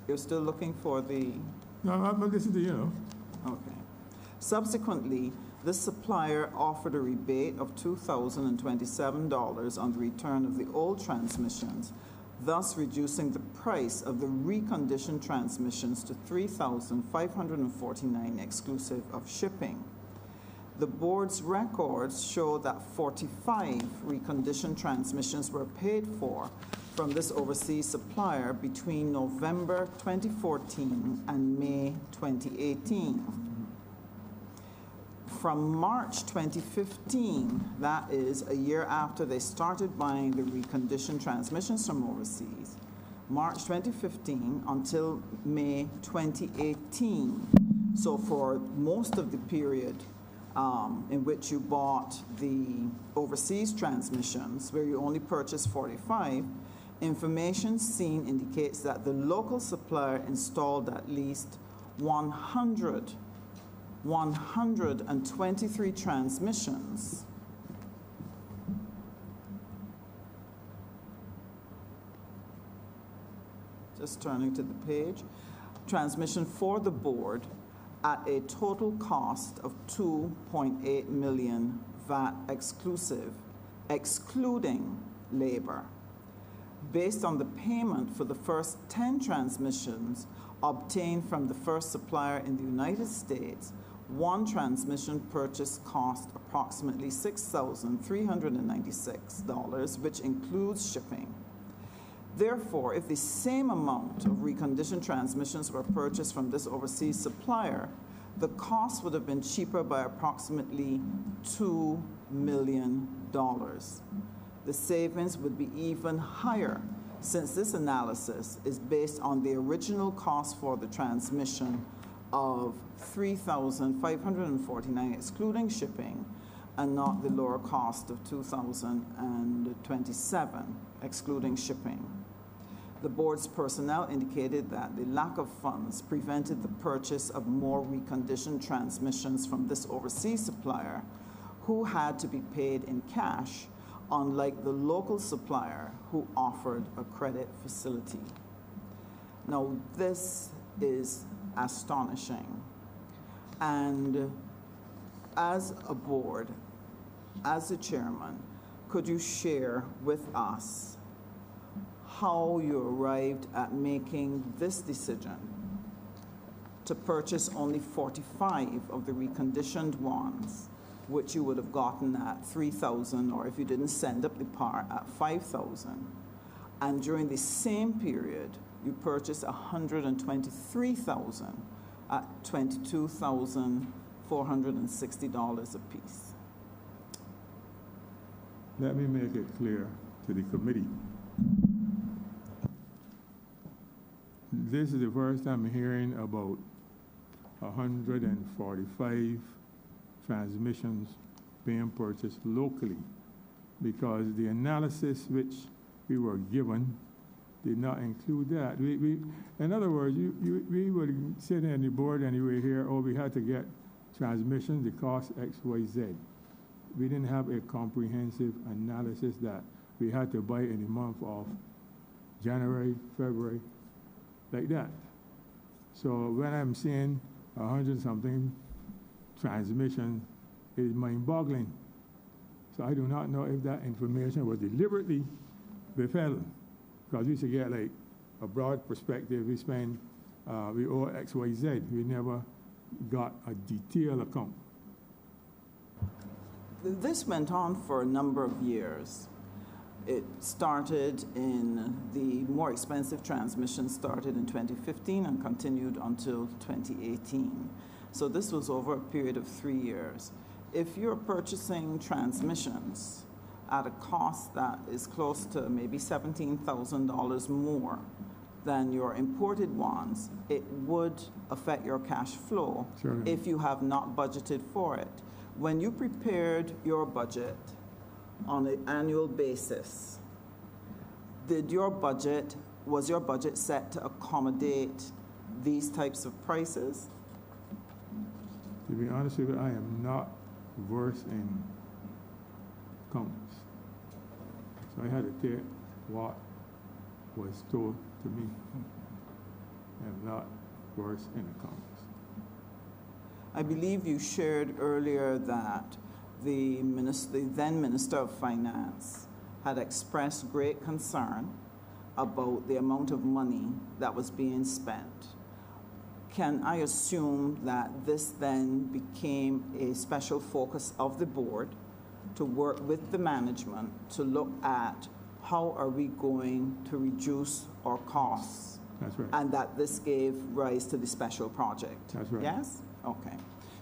You're still looking for the... No, I'm listening to you know. Okay. Subsequently, this supplier offered a rebate of $2,027 on the return of the old transmissions, thus reducing the price of the reconditioned transmissions to $3,549 exclusive of shipping. The board's records show that 45 reconditioned transmissions were paid for from this overseas supplier between November 2014 and May 2018. From March 2015, that is a year after they started buying the reconditioned transmissions from overseas, March 2015 until May 2018. So for most of the period in which you bought the overseas transmissions, where you only purchased 45, information seen indicates that the local supplier installed at least 123 transmissions. Just turning to the page. Transmission for the board at a total cost of $2.8 million VAT exclusive, excluding labor. Based on the payment for the first 10 transmissions obtained from the first supplier in the United States, one transmission purchase cost approximately $6,396, which includes shipping. Therefore, if the same amount of reconditioned transmissions were purchased from this overseas supplier, the cost would have been cheaper by approximately $2 million. The savings would be even higher, since this analysis is based on the original cost for the transmission of $3,549 excluding shipping, and not the lower cost of $2,027 excluding shipping. The board's personnel indicated that the lack of funds prevented the purchase of more reconditioned transmissions from this overseas supplier, who had to be paid in cash, unlike the local supplier who offered a credit facility. Now, this is astonishing. And as a board, as a chairman, could you share with us how you arrived at making this decision to purchase only 45 of the reconditioned ones, which you would have gotten at $3,000, or if you didn't send up the part, at $5,000. And during the same period, you purchased 123,000 at $22,460 apiece. Let me make it clear to the committee. This is the first time I'm hearing about 145 transmissions being purchased locally because the analysis which we were given did not include that. In other words, we would sit in the board anyway here, oh, we had to get transmission, the cost X, Y, Z. We didn't have a comprehensive analysis that we had to buy in the month of January, February, like that. So when I'm seeing 100-something transmission, it is mind-boggling. So I do not know if that information was deliberately withheld, because we should get like a broad perspective. We owe X, Y, Z. We never got a detailed account. This went on for a number of years. It started the more expensive transmission started in 2015 and continued until 2018. So this was over a period of 3 years. If you're purchasing transmissions at a cost that is close to maybe $17,000 more than your imported ones, it would affect your cash flow if you have not budgeted for it. When you prepared your budget on an annual basis, was your budget set to accommodate these types of prices? To be honest with you, I am not versed in accounts. So I had to take what was told to me. I am not versed in accounts. I believe you shared earlier that the then Minister of Finance had expressed great concern about the amount of money that was being spent. Can I assume that this then became a special focus of the board to work with the management to look at how are we going to reduce our costs? That's right. And that this gave rise to the special project? That's right. Yes? Okay.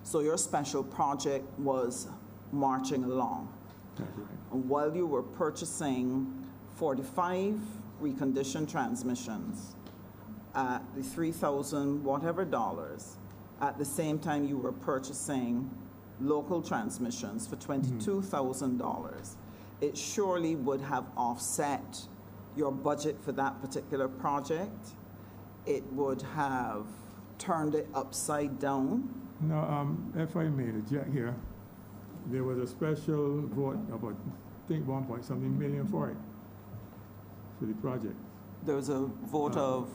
So your special project was marching along. That's right. And while you were purchasing 45 reconditioned transmissions at the $3,000 whatever dollars, at the same time you were purchasing local transmissions for $22,000, it surely would have offset your budget for that particular project. It would have turned it upside down. No, if I may interject here, there was a special vote of, I think, 1.something million for it, for the project. There was a vote of,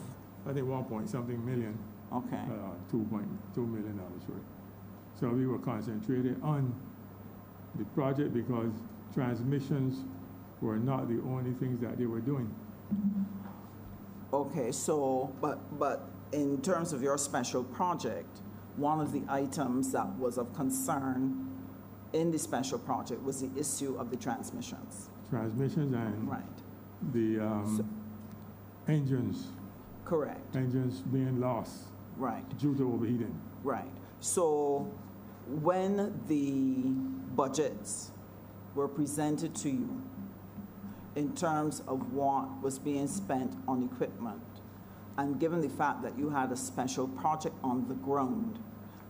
I think 1.something million, okay. $2.2 million for it. So we were concentrated on the project because transmissions were not the only things that they were doing. Okay, so, but in terms of your special project, one of the items that was of concern in the special project was the issue of the transmissions. Transmissions and Right. the engines. Correct. Engines being lost Right. due to overheating. Right. So when the budgets were presented to you in terms of what was being spent on equipment, and given the fact that you had a special project on the ground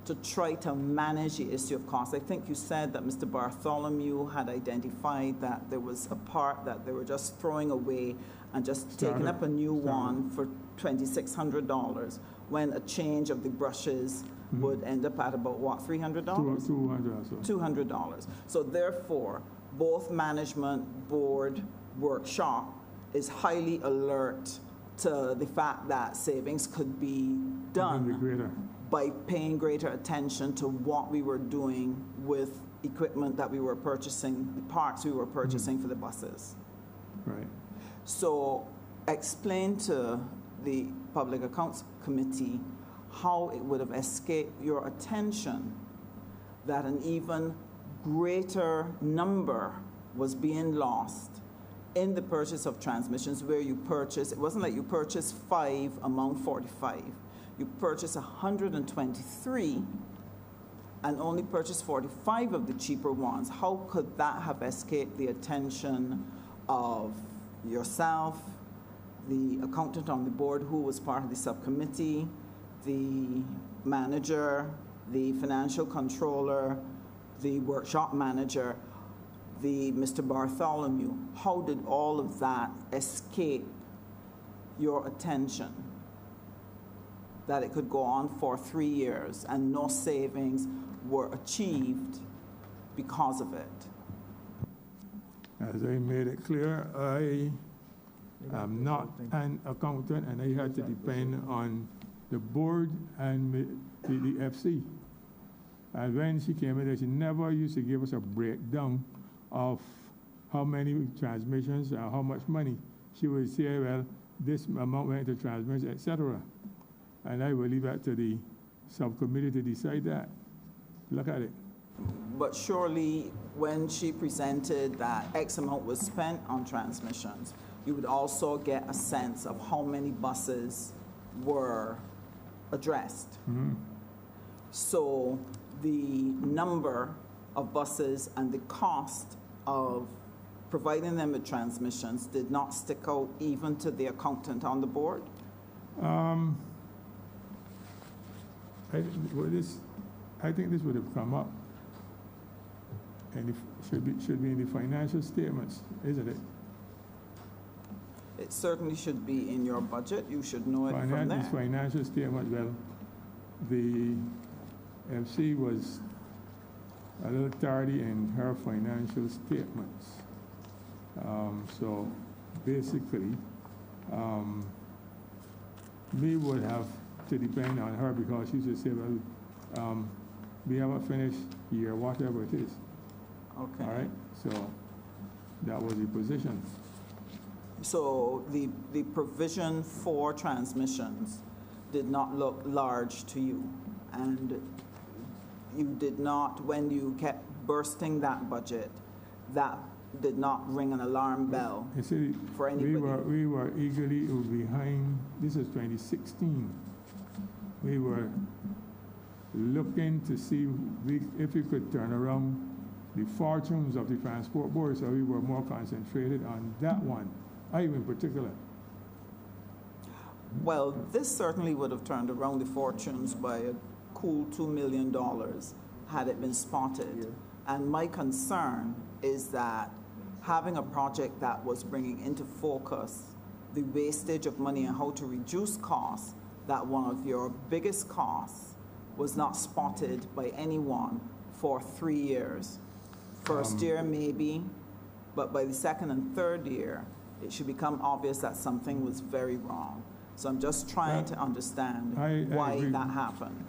to try to manage the issue of cost, I think you said that Mr. Bartholomew had identified that there was a part that they were just throwing away and just taking up a new one for $2,600, when a change of the brushes would end up at about what, $300? $200 or so. $200. So therefore, both management, board, workshop is highly alert to the fact that savings could be Even done greater. by paying greater attention to what we were doing with equipment that we were purchasing, the parts we were purchasing for the buses. Right. So explain to the Public Accounts Committee how it would have escaped your attention that an even greater number was being lost in the purchase of transmissions, where you purchased, it wasn't like you purchased 5 among 45. You purchased 123 and only purchased 45 of the cheaper ones. How could that have escaped the attention of yourself, the accountant on the board who was part of the subcommittee, the manager, the financial controller, the workshop manager? the Mr. Bartholomew, how did all of that escape your attention? That it could go on for 3 years and no savings were achieved because of it? As I made it clear, I am not an accountant, and I had to depend on the board and the FC. And when she came in, she never used to give us a breakdown of how many transmissions and how much money. She would say, well, this amount went to transmissions, etc. And I will leave that to the subcommittee to decide that. Look at it. But surely, when she presented that X amount was spent on transmissions, you would also get a sense of how many buses were addressed. So the number of buses and the cost of providing them with transmissions did not stick out even to the accountant on the board? I think this would have come up, and it should be in the financial statements, isn't it? It certainly should be in your budget. You should know it from there. Financial statement, well, the FC was a little tardy in her financial statements. So basically, we would have to depend on her because she should say, well, we haven't finished year, whatever it is. Okay. All right? So that was the position. So the provision for transmissions did not look large to you, and you did not, when you kept bursting that budget, that did not ring an alarm bell You see, for anybody. we were eagerly behind. This is 2016. We were looking to see if we could turn around the fortunes of the transport board, so we were more concentrated on that one. I in particular. Well, this certainly would have turned around the fortunes by a cool $2 million had it been spotted. And my concern is that having a project that was bringing into focus the wastage of money and how to reduce costs, that one of your biggest costs was not spotted by anyone for 3 years. First year maybe, but by the second and third year, it should become obvious that something was very wrong. So I'm just trying to understand why agree. that happened.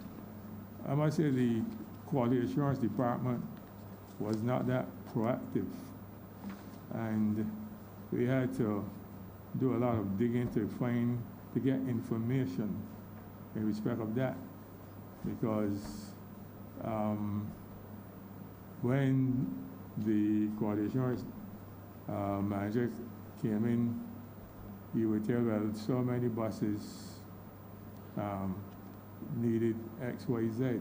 I must say the quality assurance department was not that proactive. And we had to do a lot of digging to get information in respect of that. Because when the quality assurance manager came in, you would tell, well, so many buses needed X, Y, Z.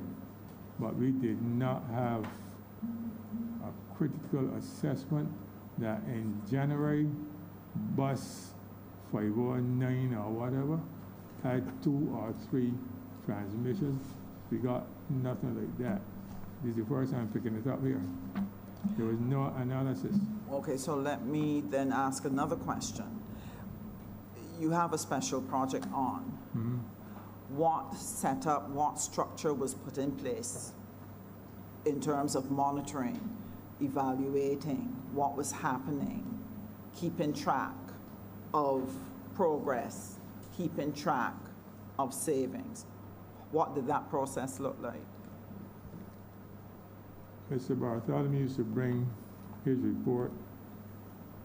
But we did not have a critical assessment that in January, bus 509 or whatever had 2 or 3 transmissions. We got nothing like that. This is the first time picking it up here. There was no analysis. Okay, so let me then ask another question. You have a special project on. Mm-hmm. What setup, what structure was put in place in terms of monitoring, evaluating what was happening, keeping track of progress, keeping track of savings? What did that process look like? Mr. Bartholomew used to bring his report,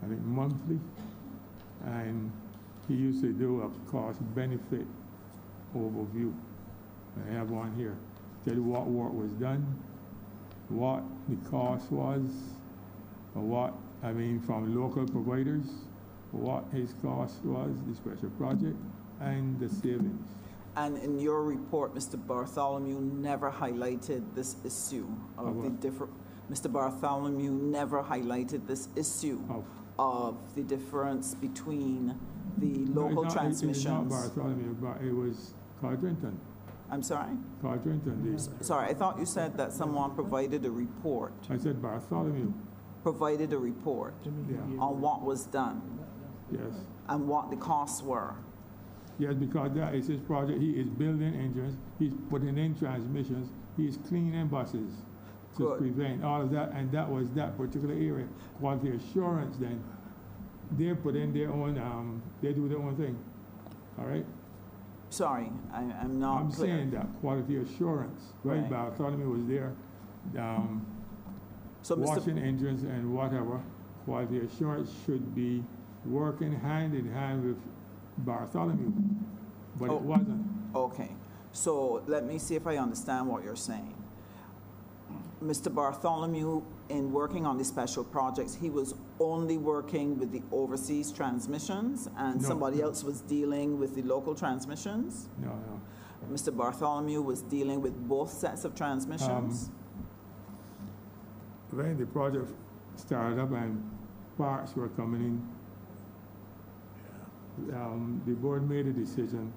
I think monthly, and he used to do a cost-benefit overview. I have one here. Tell you what work was done, what the cost was, from local providers, what his cost was, the special project, and the savings. And in your report, Mr. Bartholomew never highlighted this issue of the different. Mr. Bartholomew never highlighted this issue of the difference between the local transmissions. It's not Bartholomew, but it was Codrington. I'm sorry? Codrington. Sorry, I thought you said that someone provided a report. I said Bartholomew. provided a report Yeah, on what was done yes. and what the costs were. Yes, because that is his project. He is building engines, he's putting in transmissions, he's cleaning buses to Good. prevent all of that, and that was that particular area. Quality assurance, then, they put in their own, they do their own thing, all right? Sorry, I'm not I'm clear. saying that quality assurance, right? Right. Bartholomew was there, So, Mr. washing engines and whatever. Quality assurance should be working hand in hand with Bartholomew, but Oh. it wasn't. Okay, so let me see if I understand what you're saying. Mr. Bartholomew, in working on the special projects, he was only working with the overseas transmissions, and No. somebody else was dealing with the local transmissions? No. Mr. Bartholomew was dealing with both sets of transmissions? When the project started up and parts were coming in, the board made a decision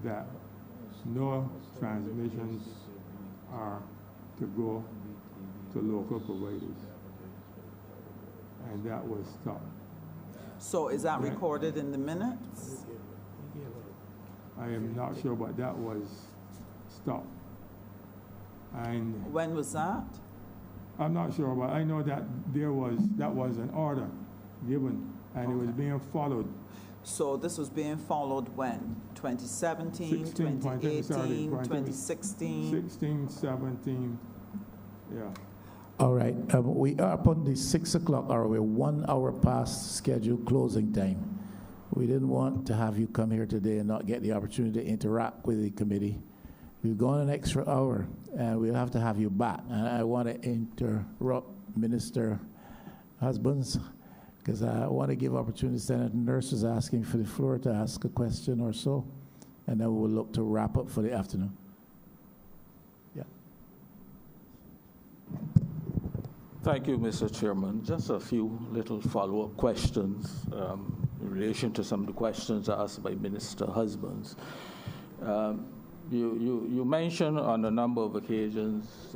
that no transmissions are to go to local providers. And that was stopped. So is that Right. recorded in the minutes? I am not sure, but that was stopped. And When was that? I'm not sure, but I know that that was an order given, and it was being followed. So this was being followed when? 2017, 16, 2018, 2016? 16, 17, yeah. All right, we are upon the 6 o'clock hour. We're 1 hour past scheduled closing time. We didn't want to have you come here today and not get the opportunity to interact with the committee. We've gone an extra hour, and we'll have to have you back. And I want to interrupt Minister Husbands, because I want to give opportunity to Senator Nurses asking for the floor to ask a question or so, and then we'll look to wrap up for the afternoon. Yeah. Thank you, Mr. Chairman. Just a few little follow-up questions in relation to some of the questions asked by Minister Husbands. You mentioned on a number of occasions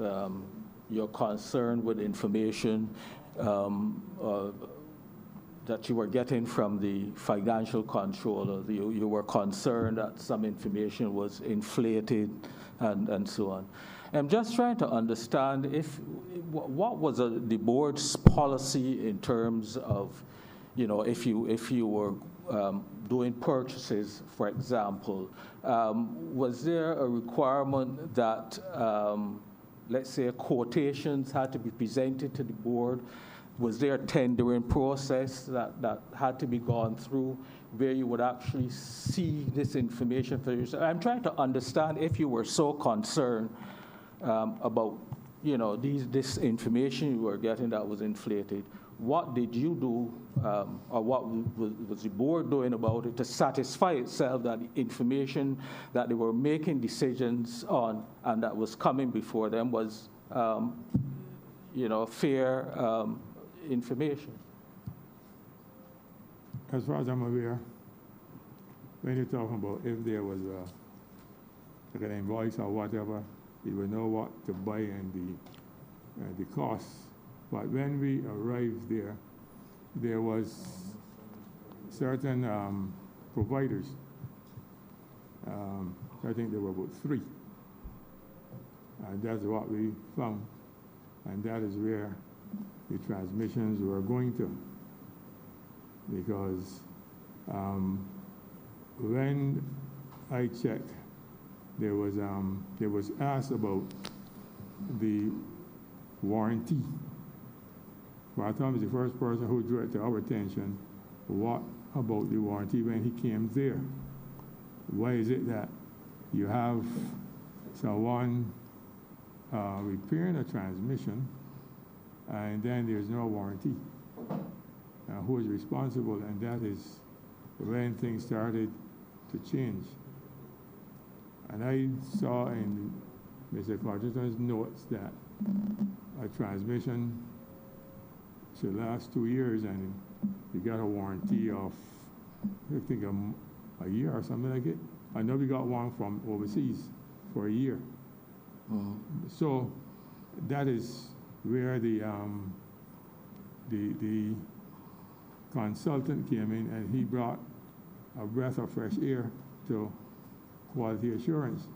your concern with information that you were getting from the financial controller. You were concerned that some information was inflated and so on. I'm just trying to understand what was the board's policy in terms of, if you were doing purchases, for example, was there a requirement that, let's say, quotations had to be presented to the board? Was there a tendering process that had to be gone through where you would actually see this information for yourself? I'm trying to understand if you were so concerned about, this information you were getting that was inflated. What did you do, or what was the board doing about it to satisfy itself that the information that they were making decisions on and that was coming before them was, fair information? As far as I'm aware, when you're talking about if there was like an invoice or whatever, you would know what to buy and the costs. But when we arrived there was certain providers. I think there were about 3. And that's what we found. And that is where the transmissions were going to. Because when I checked, there was asked about the warranty. Bartholomew was the first person who drew it to our attention. What about the warranty when he came there? Why is it that you have someone repairing a transmission and then there's no warranty? Who is responsible? And that is when things started to change. And I saw in Mr. Carter's notes that a transmission should last 2 years, and you got a warranty of, I think, a year or something like it. I know we got one from overseas for a year. So that is where the the consultant came in and he brought a breath of fresh air to quality assurance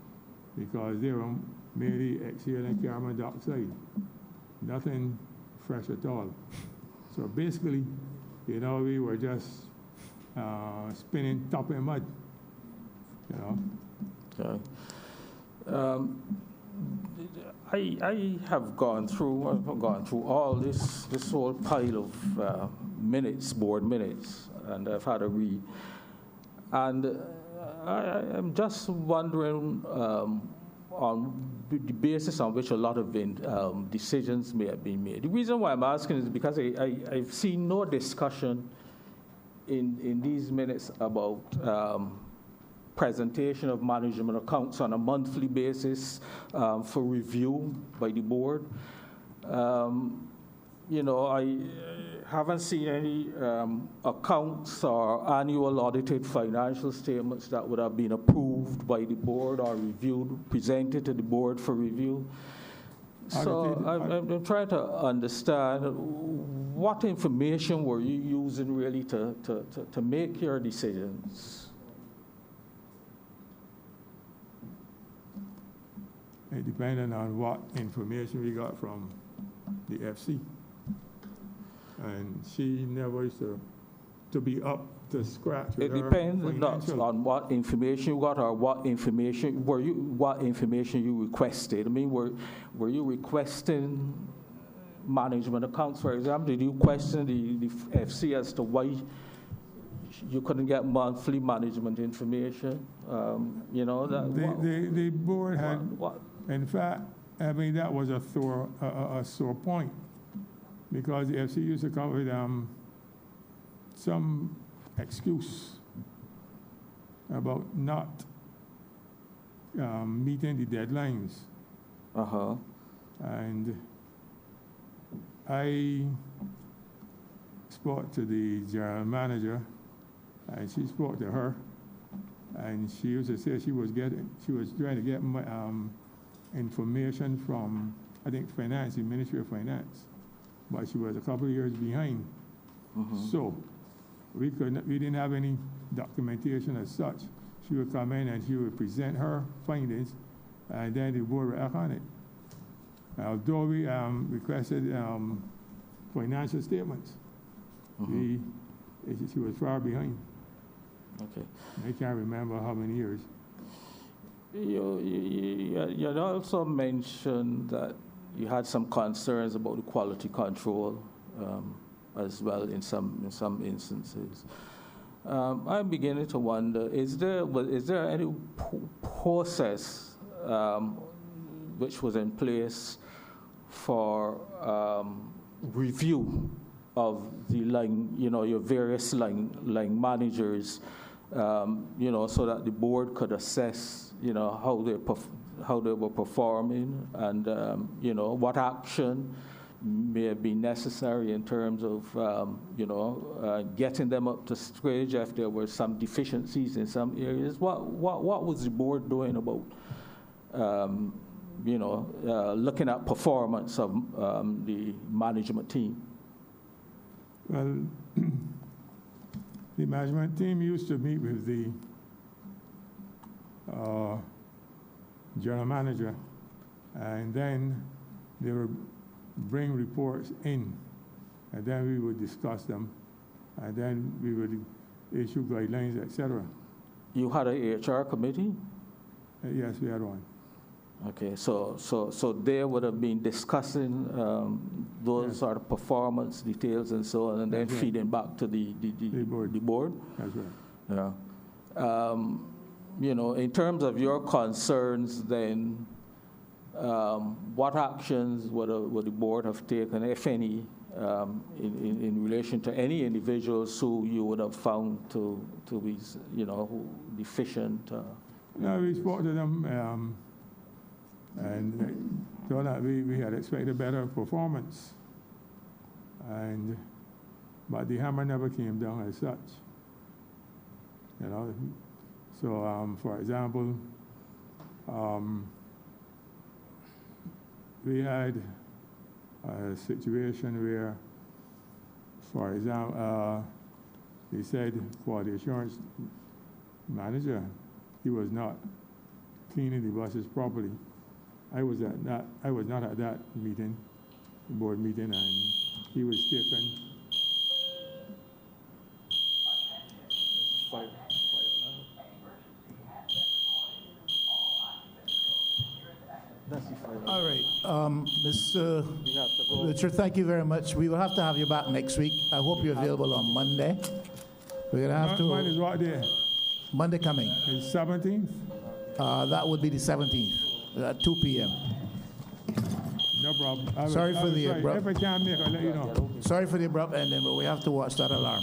because they were merely exhaling carbon dioxide, nothing fresh at all. So basically, you know, we were just spinning top in mud, you know. Okay. I have gone through all this whole pile of minutes, board minutes, and I've had a read. And I'm just wondering on the basis on which a lot of decisions may have been made. The reason why I'm asking is because I've seen no discussion in these minutes about presentation of management accounts on a monthly basis for review by the board. You know, I haven't seen any accounts or annual audited financial statements that would have been approved by the board or reviewed, presented to the board for review. So I'm trying to understand what information were you using really to make your decisions? It depended on what information we got from the FC. And she never used to be up to scratch with It depends not on what information you got or what information you requested. I mean, were you requesting management accounts, for example? Did you question the FC as to why you couldn't get monthly management information? You know that the board had. In fact, I mean that was a sore point because the FC used to come with some excuse about not meeting the deadlines. And I spoke to the general manager, and she spoke to her, and she used to say she was trying to get information from, I think, finance, the Ministry of Finance, but she was a couple of years behind. So we didn't have any documentation as such. She would come in and she would present her findings, and then the board would act on it. Although we requested financial statements, she was far behind. Okay. I can't remember how many years. You also mentioned that you had some concerns about the quality control as well in some instances. I'm beginning to wonder: is there any process which was in place for review of the line, your various line managers, so that the board could assess, how they were performing and, what action may be necessary in terms of, getting them up to stage if there were some deficiencies in some areas. What was the board doing about, looking at performance of the management team? Well, the management team used to meet with the general manager, and then they would bring reports in, and then we would discuss them, and then we would issue guidelines, etc. You had an HR committee? Yes, we had one. Okay, so they would have been discussing those sort of performance details and so on, and then feeding back to the board. That's right. Yeah. In terms of your concerns, then, what actions would the board have taken, if any, in relation to any individuals who you would have found to be, deficient? No, we spoke to them. And thought that we had expected better performance, but the hammer never came down as such. So for example, we had a situation where For example, they said for the assurance manager, he was not cleaning the buses properly. I was not at that meeting, the board meeting, and he was stiffened. All right, Mr. Richard, thank you very much. We will have to have you back next week. I hope you're available on Monday. We're gonna have Mine is to, right there. Monday coming. It's 17th? That would be the 17th, at 2 p.m. No problem. Sorry for the try. abrupt- If I can make, I'll let you know. Sorry for the abrupt ending, but we have to watch that alarm.